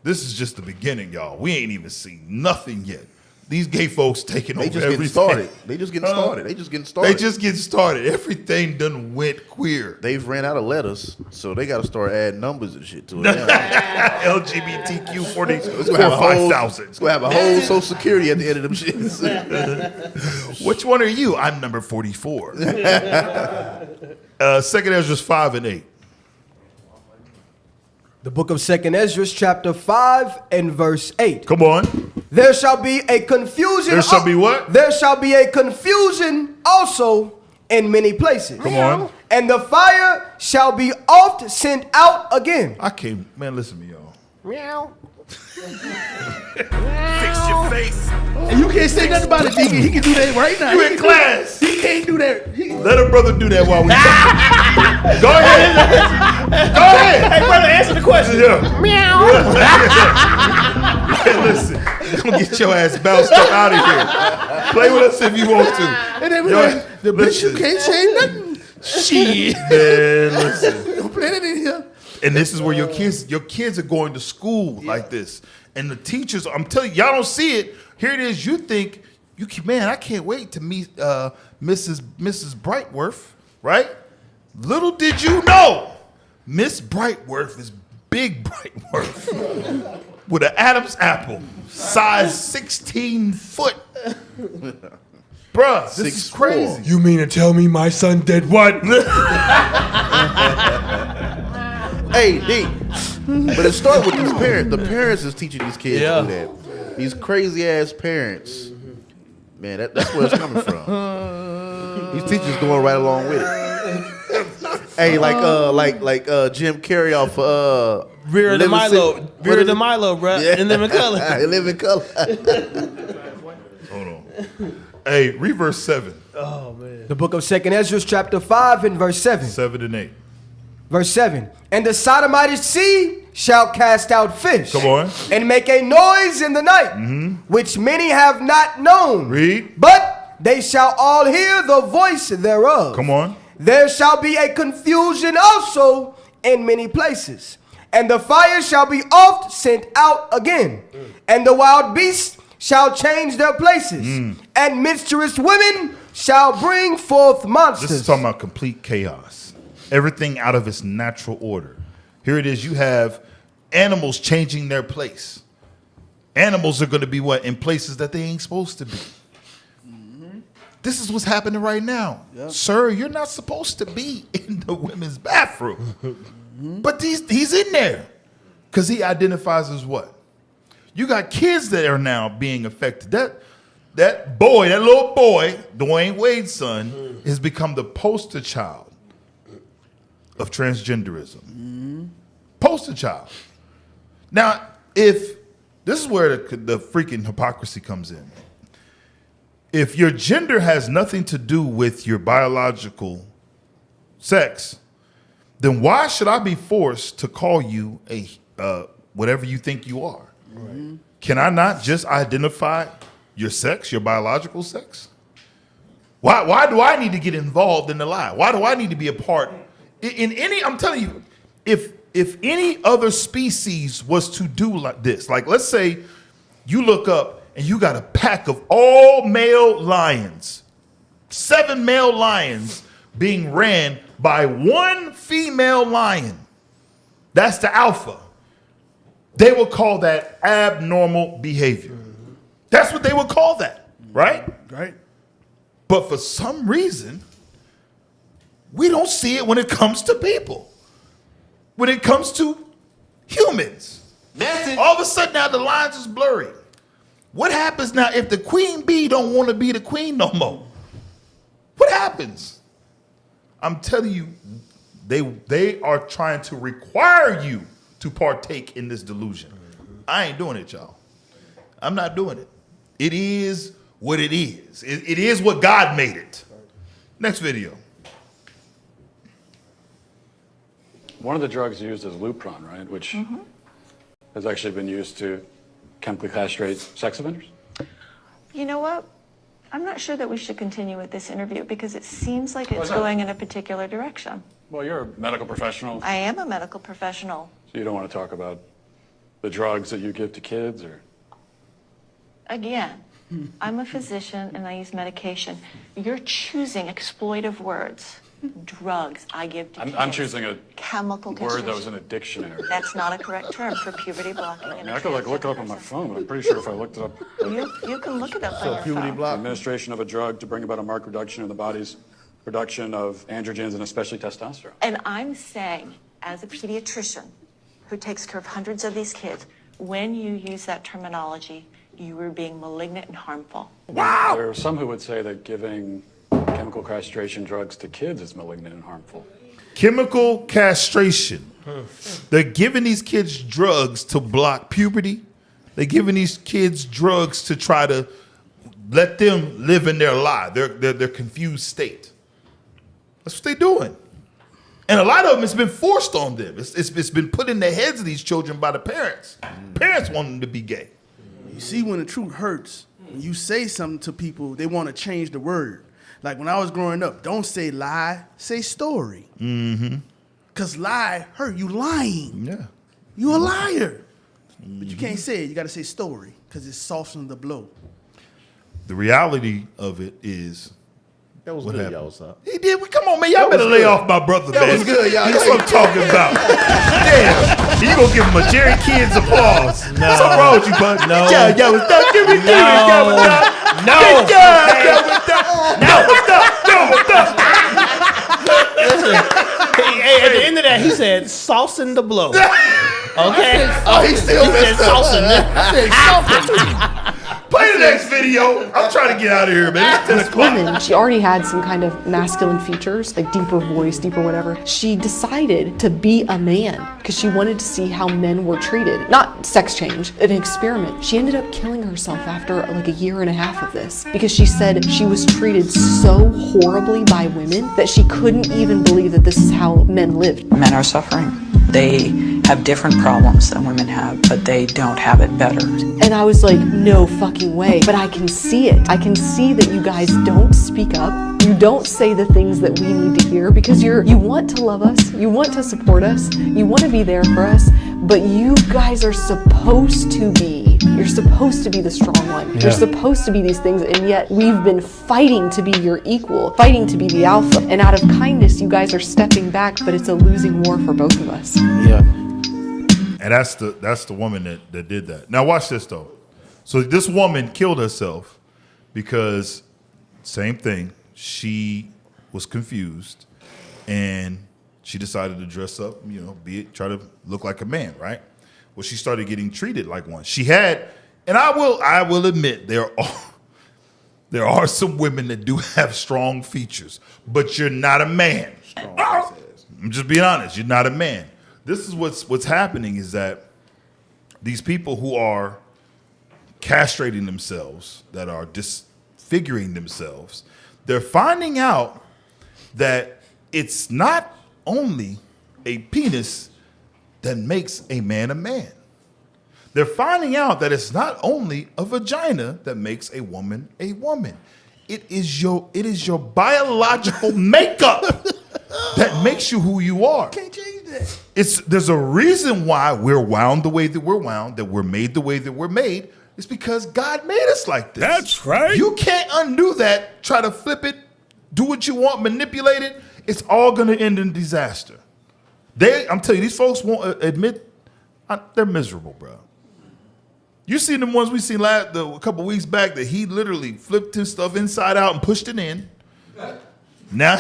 This is just the beginning, y'all. We ain't even seen nothing yet. These gay folks taking over They just everything. getting started. They just getting started. They just getting started. They just getting started. Everything done went queer. They've ran out of letters, so they got to start adding numbers and shit to it. LGBTQ 40 It's gonna have a whole 5,000. It's gonna have a whole Social Security at the end of them shits. Which one are you? I'm number 44. 2nd Ezra 5 and 8. The book of 2nd Ezra, chapter 5 and verse 8. Come on. There shall be a confusion. There shall be what? There shall be a confusion also in many places. Come on. And the fire shall be oft sent out again. I can't, man, listen to me, y'all. Meow. Fix your face. And you can't say nothing about it, Deacon. He can do that right now. You in class. He can't do that. Let a brother do that while we talk. Go ahead. Go ahead. Hey, brother, answer the question. Yeah. Meow. Hey, listen, don't get your ass bounced up out of here. Play with us if you want to. And they be Yo, like, the bitch, you listen. can't say nothing. Shit. Man, listen. Don't play that in here. And this is where your kids are going to school like this. And the teachers, I'm telling you, y'all don't see it. Here it is. You think, man, I can't wait to meet Mrs. Brightworth, right? Little did you know, Miss Brightworth is Big Brightworth with an Adam's apple, size 16 foot. Bruh, this is crazy. You mean to tell me my son did what? Hey, D. But it starts with these parents. The parents is teaching these kids to do that. These crazy ass parents. Man, that's where it's coming from. These teachers going right along with it. Hey, like Jim Carrey off Vera de Milo, bro. Yeah. In Living Color. In Living Color. Hold on. Hey, read verse 7. Oh man. The book of 2nd Ezra, chapter 5 and verse 7. 7 and 8. Verse 7. And the Sodomite sea shall cast out fish. Come on. And make a noise in the night, which many have not known. Read. But they shall all hear the voice thereof. Come on. There shall be a confusion also in many places. And the fire shall be oft sent out again. And the wild beasts shall change their places. And mischievous women shall bring forth monsters. This is talking about complete chaos. Everything out of its natural order. Here it is. You have animals changing their place. Animals are going to be what? In places that they ain't supposed to be. This is what's happening right now. Yep. Sir, you're not supposed to be in the women's bathroom. But he's in there. Because he identifies as what? You got kids that are now being affected. That little boy, Dwayne Wade's son, has become the poster child of transgenderism. Poster child. Now, if this is where the freaking hypocrisy comes in. If your gender has nothing to do with your biological sex, then why should I be forced to call you a whatever you think you are? Right. Can I not just identify your sex, your biological sex? Why do I need to get involved in the lie? Why do I need to be a part? I'm telling you, if any other species was to do like this, like let's say you look up and you got a pack of all male lions, 7 male lions being ran by 1 female lion. That's the alpha. They would call that abnormal behavior. That's what they would call that, right? Right. But for some reason, we don't see it when it comes to people. When it comes to humans. All of a sudden now the lines is blurry. What happens now if the queen bee don't want to be the queen no more? What happens? I'm telling you, they are trying to require you to partake in this delusion. I ain't doing it, y'all. I'm not doing it. It is what it is. It is what God made it. Next video. One of the drugs used is Lupron, right? Which has actually been used to chemically castrate sex offenders. You know what? I'm not sure that we should continue with this interview because it seems like it's going in a particular direction. Well, you're a medical professional. I am a medical professional. So you don't want to talk about the drugs that you give to kids, or? Again, I'm a physician and I use medication. You're choosing exploitive words. Drugs I give to kids. I'm choosing a chemical word that was in a dictionary. That's not a correct term for puberty blocking. I mean, I could look it up on my phone, but I'm pretty sure if I looked it up. You can look it up on your phone. Administration of a drug to bring about a marked reduction in the body's production of androgens and especially testosterone. And I'm saying, as a pediatrician who takes care of hundreds of these kids, when you use that terminology, you are being malignant and harmful. Wow! There are some who would say that giving chemical castration drugs to kids is malignant and harmful. Chemical castration. They're giving these kids drugs to block puberty. They're giving these kids drugs to try to let them live in their lie, their confused state. That's what they're doing. And a lot of them, it's been forced on them. It's been put in the heads of these children by the parents. Parents want them to be gay. You see, when the truth hurts, when you say something to people, they want to change the word. Like when I was growing up, don't say lie, say story. Mm-hmm. Because lie hurt. You lying. Yeah. You a liar. But you can't say it. You got to say story because it softens the blow. The reality of it is, that was what good, happened? y'all. He did. Come on, man. Y'all better lay off my brother, That man. was good, y'all. That's what I'm talking about. Damn. You gonna give him a Jerry Kids applause. No. What's wrong with you, bud? No. Yeah, what's up? Give me No. No. Good job. Yeah, what's up? No, what's up? No, what's up? Listen, hey, at the end of that, he said, "Saucing the blow." Okay. Oh, he still said messed up. saucing. Play the next video. I'm trying to get out of here, man. It's 10 This o'clock. woman, she already had some kind of masculine features, like deeper voice, deeper whatever. She decided to be a man because she wanted to see how men were treated. Not sex change, an experiment. She ended up killing herself after like a year and a half of this because she said she was treated so horribly by women that she couldn't even believe that this is how men lived. Men are suffering. They have different problems than women have, but they don't have it better. And I was like, no fucking way. But I can see it. I can see that you guys don't speak up. You don't say the things that we need to hear because you want to love us. You want to support us. You want to be there for us. But you guys are supposed to be. You're supposed to be the strong one. You're supposed to be these things. And yet we've been fighting to be your equal, fighting to be the alpha. And out of kindness, you guys are stepping back, but it's a losing war for both of us. Yeah. And that's the woman that did that. Now watch this though. So this woman killed herself because same thing. She was confused and she decided to dress up, try to look like a man, right? Well, she started getting treated like one. She had, and I will admit there are some women that do have strong features, but you're not a man. I'm just being honest. You're not a man. This is what's happening is that these people who are castrating themselves, that are disfiguring themselves, they're finding out that it's not only a penis that makes a man a man. They're finding out that it's not only a vagina that makes a woman a woman. It is your biological makeup that makes you who you are. Can't change that. There's a reason why we're wound the way that we're wound, that we're made the way that we're made. It's because God made us like this. That's right. You can't undo that, try to flip it, do what you want, manipulate it. It's all going to end in disaster. I'm telling you, these folks won't admit they're miserable, bro. You seen them ones we seen a couple weeks back that he literally flipped his stuff inside out and pushed it in. Now,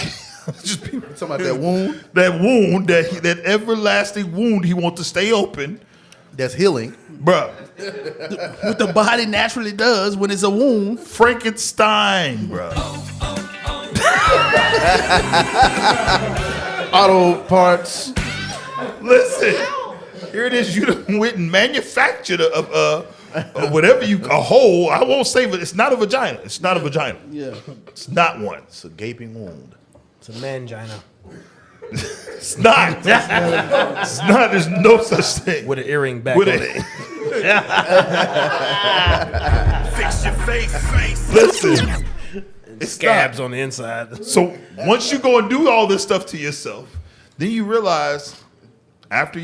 just people talking about that wound. That everlasting wound he wants to stay open. That's healing, bro. What the body naturally does when it's a wound. Frankenstein, bro. Auto parts. Listen, here it is. You done went and manufactured a hole. I won't say, but it's not a vagina. It's not a vagina. Yeah, it's not one. It's a gaping wound. It's a mangina. It's not. It's not. There's no such thing. With an earring back on it. Fix your face. Listen. It's Scabs not. on the inside. So once you go and do all this stuff to yourself, then you realize after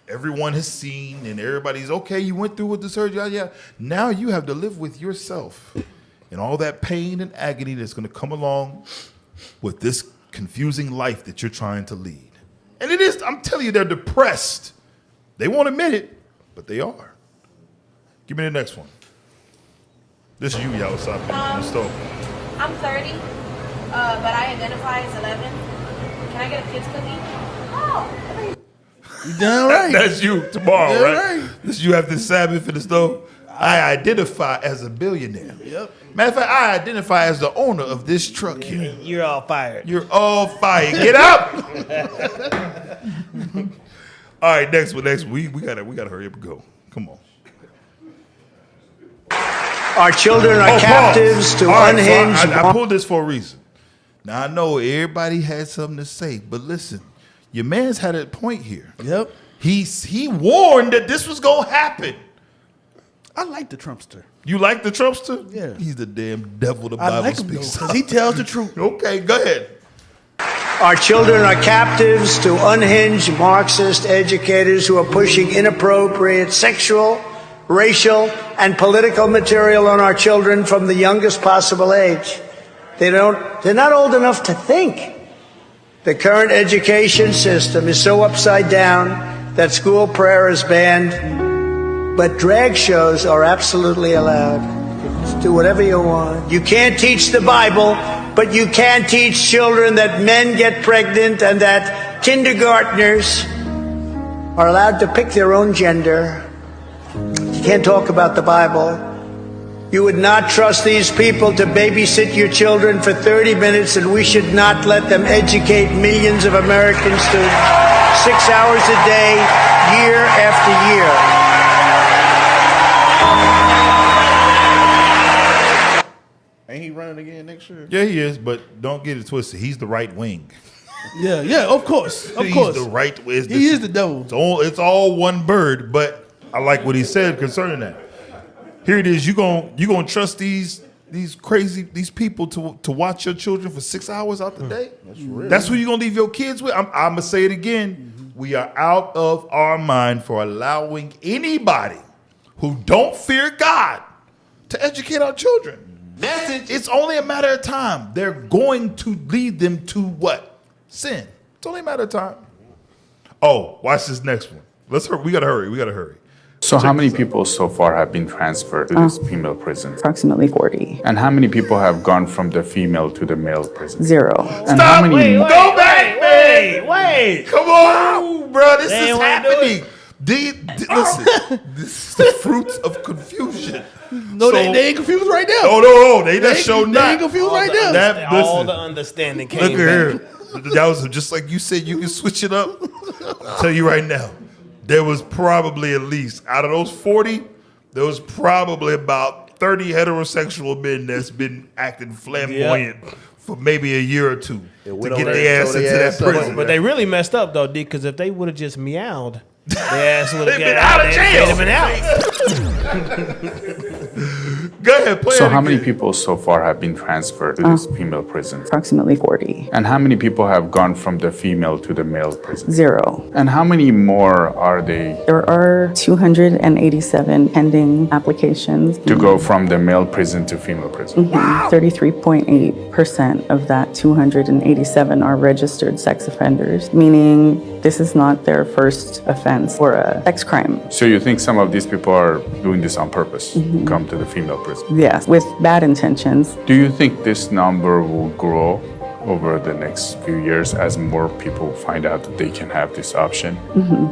everyone has seen and everybody's okay, you went through with the surgery, yeah. Now you have to live with yourself and all that pain and agony that's going to come along with this confusing life that you're trying to lead. And it is, I'm telling you, they're depressed. They won't admit it, but they are. Give me the next one. This is you, y'all. Stop in the stove. I'm 30, but I identify as 11. Can I get a kid's cookie? Oh. You damn right. That's you tomorrow, Damn right? This is you after Sabbath in the stove. I identify as a billionaire. Yep. Matter of fact, I identify as the owner of this truck here. You're all fired. You're all fired. Get out! All right, next one. We gotta hurry up and go. Come on. Our children are captives to All right, unhinged. so I pulled this for a reason. Now I know everybody had something to say, but listen, your man's had a point here. Yep. He warned that this was gonna happen. I like the Trumpster. You like the Trumpster? Yeah. He's the damn devil the I Bible like him speaks. because he tells the truth. Okay, go ahead. Our children are captives to unhinged Marxist educators who are pushing inappropriate sexual, racial, and political material on our children from the youngest possible age. They're not old enough to think. The current education system is so upside down that school prayer is banned, but drag shows are absolutely allowed. Just do whatever you want. You can't teach the Bible, but you can teach children that men get pregnant and that kindergartners are allowed to pick their own gender. You can't talk about the Bible. You would not trust these people to babysit your children for 30 minutes, and we should not let them educate millions of American students 6 hours a day, year after year. Ain't he running again next year? Yeah, he is, but don't get it twisted. He's the right wing. Yeah, of course. Of He's course. the right. He is the devil. It's all one bird, but I like what he said concerning that. Here it is. You gonna trust these people to watch your children for 6 hours out the day? That's real. That's who you gonna leave your kids with? I'm gonna say it again. We are out of our mind for allowing anybody who don't fear God to educate our children. It's only a matter of time. They're going to lead them to what? Sin. It's only a matter of time. Oh, watch this next one. We gotta hurry. So how many people so far have been transferred to this female prison? Approximately 40. And how many people have gone from the female to the male prison? 0. And how many Go back, man. Wait. Come on, bro. This is happening. Listen, this is the fruits of confusion. No, they ain't confused right now. No. They just showed They not. ain't confused right now. All the understanding came Look at back. here. That was just like you said. You can switch it up. I'll tell you right now. There was probably at least, out of those 40, there was probably about 30 heterosexual men that's been acting flamboyant for maybe a year or two to get their ass into that prison. But they really messed up though, Dick, because if they would have just meowed, their ass would have been out of jail. They'd have been out. Go ahead, play So it how again. many people so far have been transferred to this female prison? Approximately 40. And how many people have gone from the female to the male prison? 0. And how many more are they There are 287 pending applications. to go from the male prison to female prison? 33.8% of that 287 are registered sex offenders, meaning this is not their first offense or a sex crime. So you think some of these people are doing this on purpose, to come to the female prison? Yes, with bad intentions. Do you think this number will grow over the next few years as more people find out that they can have this option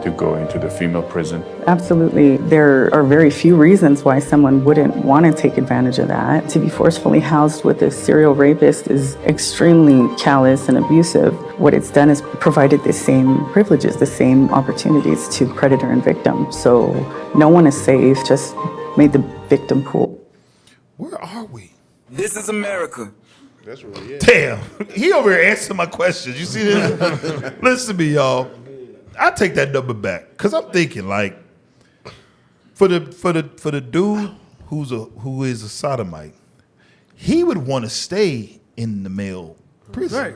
to go into the female prison? Absolutely. There are very few reasons why someone wouldn't want to take advantage of that. To be forcefully housed with a serial rapist is extremely callous and abusive. What it's done is provided the same privileges, the same opportunities to predator and victim. So no one is safe, just made the victim pool. Where are we? This is America. That's really it. Damn, he over here answering my questions. You see this? Listen to me, y'all. I take that number back because I'm thinking like, for the dude who is a sodomite, he would want to stay in the male prison. Right.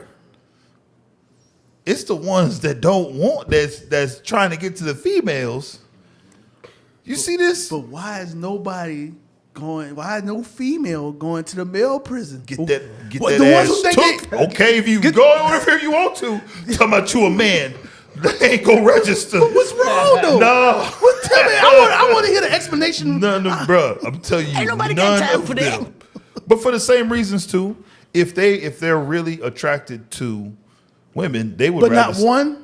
It's the ones that don't want that's trying to get to the females. You see this? But why is nobody going? Why is no female going to the male prison? Get that the ones who ass think took. Okay, if you go wherever you want to. Talking about you a man. They ain't gonna register. But what's wrong though? No. Well, tell me. I want to hear the explanation. None of, bro. I'm telling you, Ain't nobody none got time of for them. that. But for the same reasons too. If they're really attracted to women, they would. But rather not one.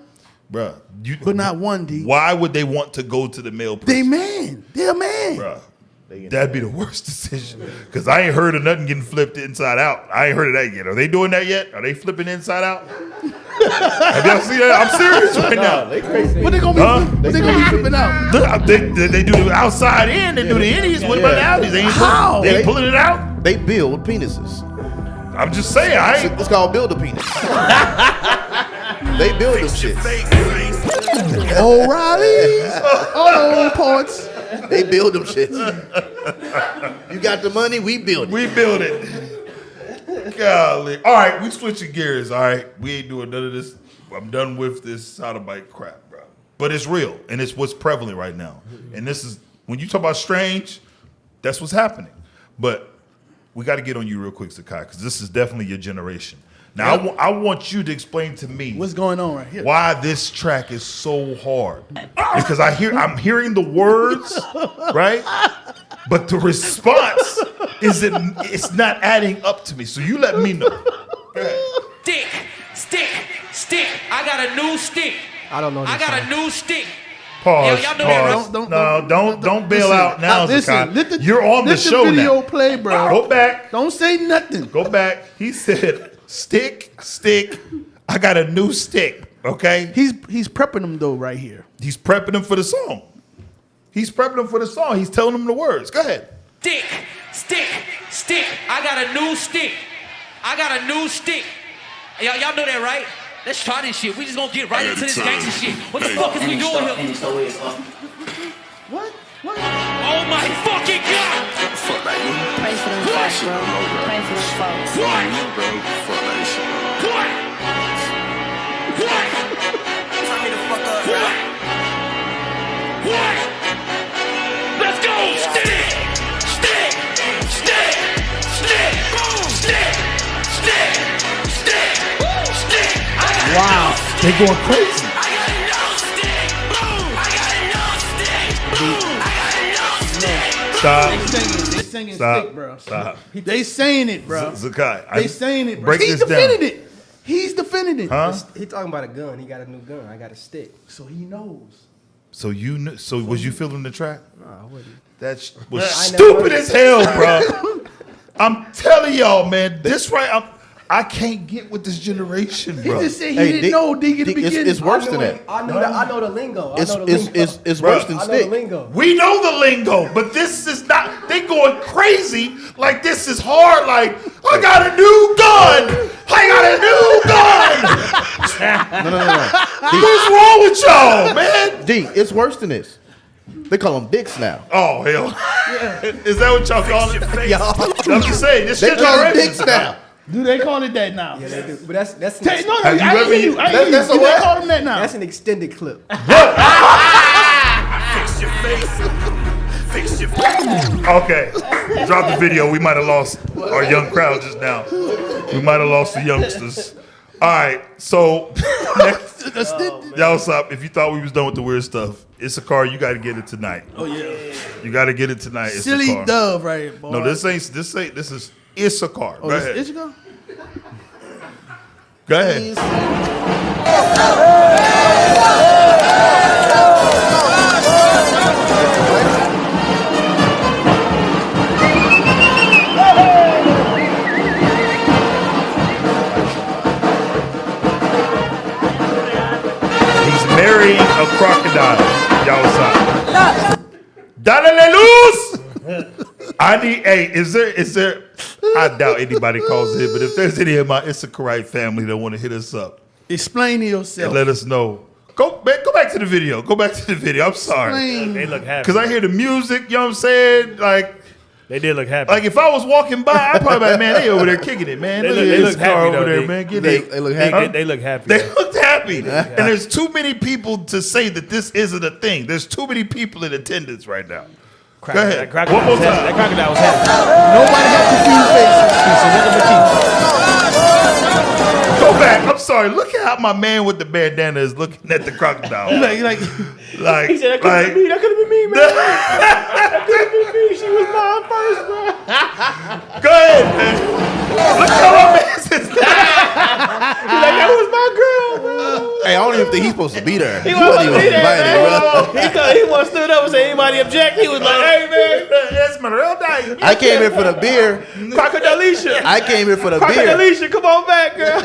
Bruh. But not one, D. Why would they want to go to the male prison? They man. They're a man. Bruh. That'd be the worst decision. Because I ain't heard of nothing getting flipped inside out. I ain't heard of that yet. Are they doing that yet? Are they flipping inside out? Have y'all seen that? I'm serious right now. They crazy. What they gonna be? What they gonna be flipping out? They do the outside in. They do the innies. What about the outies? They ain't pulling it out? They build penises. I'm just saying. It's called build a penis. They build them shits. O'Reilly's. Oh, parts. They build them shits. You got the money, we build it. We build it. Golly. All right, we switching gears. All right, we ain't doing none of this. I'm done with this soundbite crap, bro. But it's real, and it's what's prevalent right now. And this is, when you talk about strange, that's what's happening. But we got to get on you real quick, Sakai, because this is definitely your generation. Now, I want you to explain to me what's going on right here. Why this track is so hard. Because I'm hearing the words, right? But the response it's not adding up to me. So you let me know. Go ahead. Stick. I got a new stick. I don't know. I got a new stick. Pause. Y'all know that, Pause. Don't bail out now, listen, Zakai. You're on the show video now. Play, bro. Go back. Don't say nothing. Go back. He said, stick. I got a new stick. Okay. He's prepping them though right here. He's prepping them for the song. He's telling them the words. Go ahead. Stick. I got a new stick. Y'all know that, right? Let's try this shit. We just gonna get right into this gangster shit. What the fuck is we doing here? What? Oh my fucking god! Fuck that, you. Pray for them folks, bro. Pray for them folks. What? Fuck that shit. What? Tell me the fuck up. What? Let's go! Stick! Wow. They going crazy. Stop. They singing stick, bro. Stop. They saying it, bro. Zakai. They saying it, bro. Break He's this defending down. it. He's defending it. Huh? He talking about a gun. He got a new gun. I got a stick. So he knows. So you kn- so was you feeling the track? No, I wouldn't. That was I never stupid heard as hell, bro. I'm telling y'all, man. This right, I can't get with this generation, He bro. just said he didn't know dig at the beginning. It's worse than that. I know the lingo. It's worse than I know the stick. lingo. We know the lingo, but this is not. They going crazy like this is hard. Like I got a new gun. No. What's wrong with y'all, man? D, it's worse than this. They call them dicks now. Oh hell, is that what y'all call it? Y'all. I'm just saying, this They shit call them generation dicks now. Do they call it that now? Yeah, they do. But that's No, Have you I ever- hear you. I hear you. that's Do a they what? call them that now? That's an extended clip. Okay, drop the video. We might have lost our young crowd just now. We might have lost the youngsters. All right, so y'all stop. If you thought we was done with the weird stuff, it's a car. You got to get it tonight. Oh yeah. You got to get it tonight. It's Silly a car. dove right here, boy. No, this is it's a car. Oh, Go ahead. this go? Go ahead. He's marrying a crocodile. Y'all saw. Dalalelus! I need. Hey, is there? I doubt anybody calls it, but if there's any of my Issacharite family that want to hit us up, Explain to yourself. and let us know. Go back to the video. I'm sorry. Explain. They look happy. Because I hear the music, you know what I'm saying? Like, They did look happy. Like if I was walking by, I'd probably be like, man, they over there kicking it, man. They look happy over though, there, Dick. man. Get They it. look happy. They look happy. They looked happy. And there's too many people to say that this isn't a thing. There's too many people in attendance right now. Go ahead. One more time. That crocodile was happy. Nobody had confused faces. Go back. I'm sorry. Look at how my man with the bandana is looking at the crocodile. Like, He said, that could have been me. That could have been me, man. That could have been me. She was mine first, bro. Go ahead, man. Look how my man says He's like, that was my girl, bro. Hey, I don't even think he's supposed to be there. He wasn't even be there, invited, man. bro. He thought he was stood up and said, anybody object? He was like, hey, man. That's my real name. I came here for the beer. Crocodilisha. I came here for the beer. Crocodilisha, come on back, girl.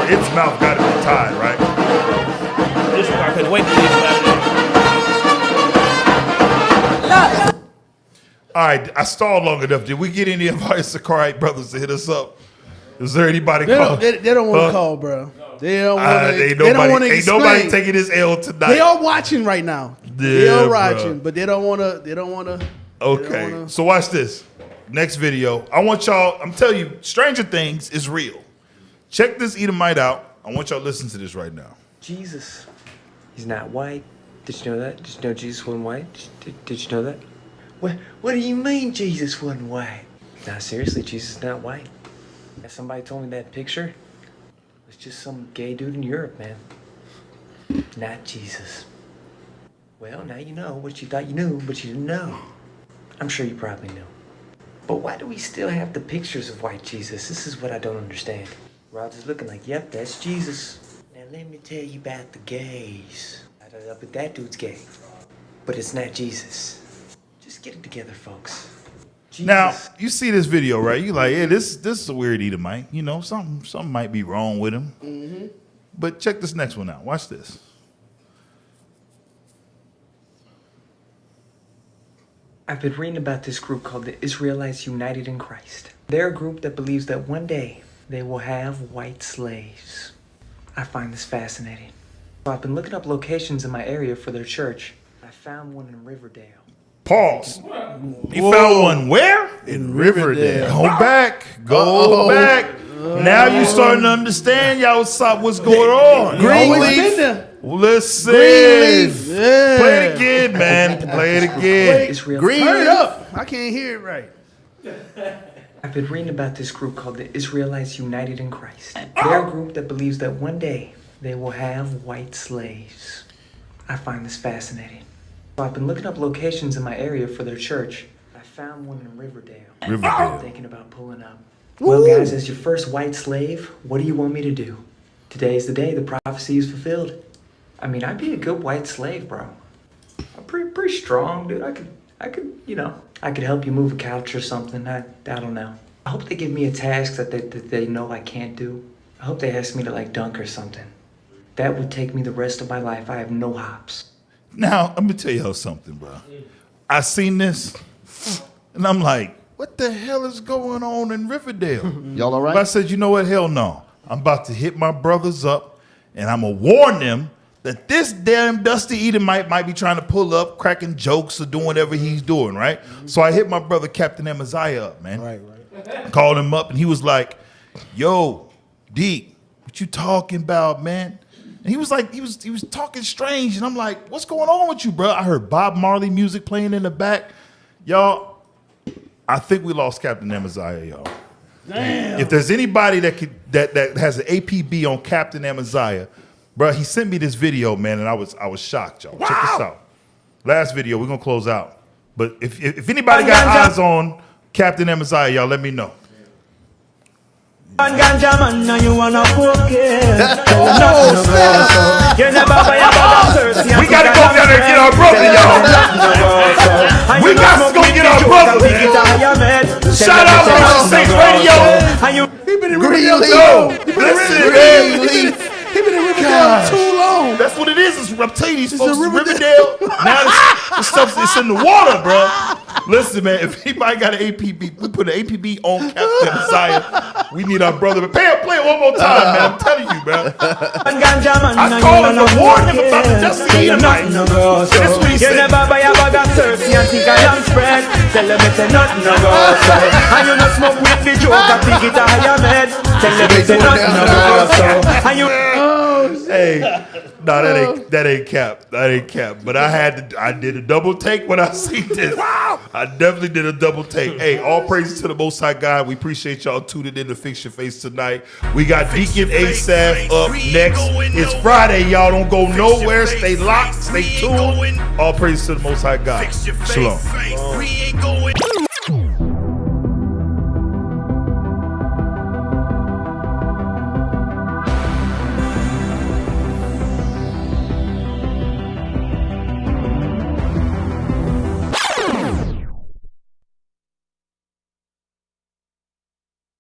Its mouth got to be tied, right? This one I couldn't wait to leave him out there. All right, I stalled long enough. Did we get any of our Sakarite brothers to hit us up? Is there anybody call? They don't want to call, bro. They don't want to. Ain't They don't want to ain't nobody taking this L tonight. They are watching right now. They Yeah, are bro. watching, but they don't want to. They don't want to. Okay, so watch this. Next video. I want y'all, I'm telling you, Stranger Things is real. Check this Edomite out. I want y'all to listen to this right now. Jesus, he's not white. Did you know that? Did you know Jesus wasn't white? Did you know that? What do you mean Jesus wasn't white? Nah, seriously, Jesus is not white. Yeah, somebody told me that picture was just some gay dude in Europe, man. Not Jesus. Well, now you know what you thought you knew, but you didn't know. I'm sure you probably knew. But why do we still have the pictures of white Jesus? This is what I don't understand. Roger's looking like, yep, that's Jesus. Now let me tell you about the gays. But that dude's gay. But it's not Jesus. Just get it together, folks. Jesus. Now, you see this video, right? You like, yeah, this is a weird Edomite. You know, something might be wrong with him. Mm-hmm. But check this next one out. Watch this. I've been reading about this group called the Israelites United in Christ. They're a group that believes that one day they will have white slaves. I find this fascinating. So I've been looking up locations in my area for their church. I found one in Riverdale. Pause. You found one where? In Riverdale. Go back. Go back. Now you starting to understand, y'all, what's going on. Greenleaf. Listen. Greenleaf. Yeah. Play it again, man. Play it again. Turn it up. I can't hear it right. I've been reading about this group called the Israelites United in Christ. They're a group that believes that one day they will have white slaves. I find this fascinating. So I've been looking up locations in my area for their church. I found one in Riverdale. I'm thinking about pulling up. Well, guys, as your first white slave, what do you want me to do? Today's the day the prophecy is fulfilled. I mean, I'd be a good white slave, bro. I'm pretty strong, dude. I could help you move a couch or something. I don't know. I hope they give me a task that they know I can't do. I hope they ask me to like dunk or something. That would take me the rest of my life. I have no hops. Now, let me tell y'all something, bro. I seen this, and I'm like, what the hell is going on in Riverdale? Y'all all right? But I said, you know what? Hell no. I'm about to hit my brothers up, and I'm going to warn them that this damn Dusty Edomite might be trying to pull up, cracking jokes or doing whatever he's doing, right? So I hit my brother Captain Amaziah up, man. Right. Called him up, and he was like, yo, D, what you talking about, man? And he was like, he was talking strange, and I'm like, what's going on with you, bro? I heard Bob Marley music playing in the back. Y'all, I think we lost Captain Amaziah, y'all. Damn. If there's anybody that has an APB on Captain Amaziah, bro, he sent me this video, man, and I was shocked, y'all. Check this out. Last video, we're gonna close out. But if anybody got eyes on Captain Amaziah, y'all let me know. We gotta go down there and get our brother, y'all. We got to go get our brother, man. Shout out to Saints Radio. He been in Riverdale Riverdale. Listen, He been in Riverdale too long. That's what it is. I'm telling you, these folks in Riverdale. Now this stuff is in the water, bro. Listen, man, if anybody got an APB, we put an APB on Captain Messiah We need our brother. Play it one more time, man. I'm telling you, man. I called him to warn him about the Justin Edomite. This is what he said. You never buy a bag of turkey and think I am spread. Tell them it's a nothing no go so. And you no smoke with the joke and think it a higher med. Tell them it's a nothing no go so. And you Hey, no, that ain't cap. That ain't cap. But I did a double take when I seen this. Wow. I definitely did a double take. Hey, all praises to the Most High God. We appreciate y'all tuning in to Fix Your Face tonight. We got Deacon Asaph up next. It's Friday, y'all. Don't go nowhere. Stay locked. Stay tuned. All praises to the Most High God. Shalom.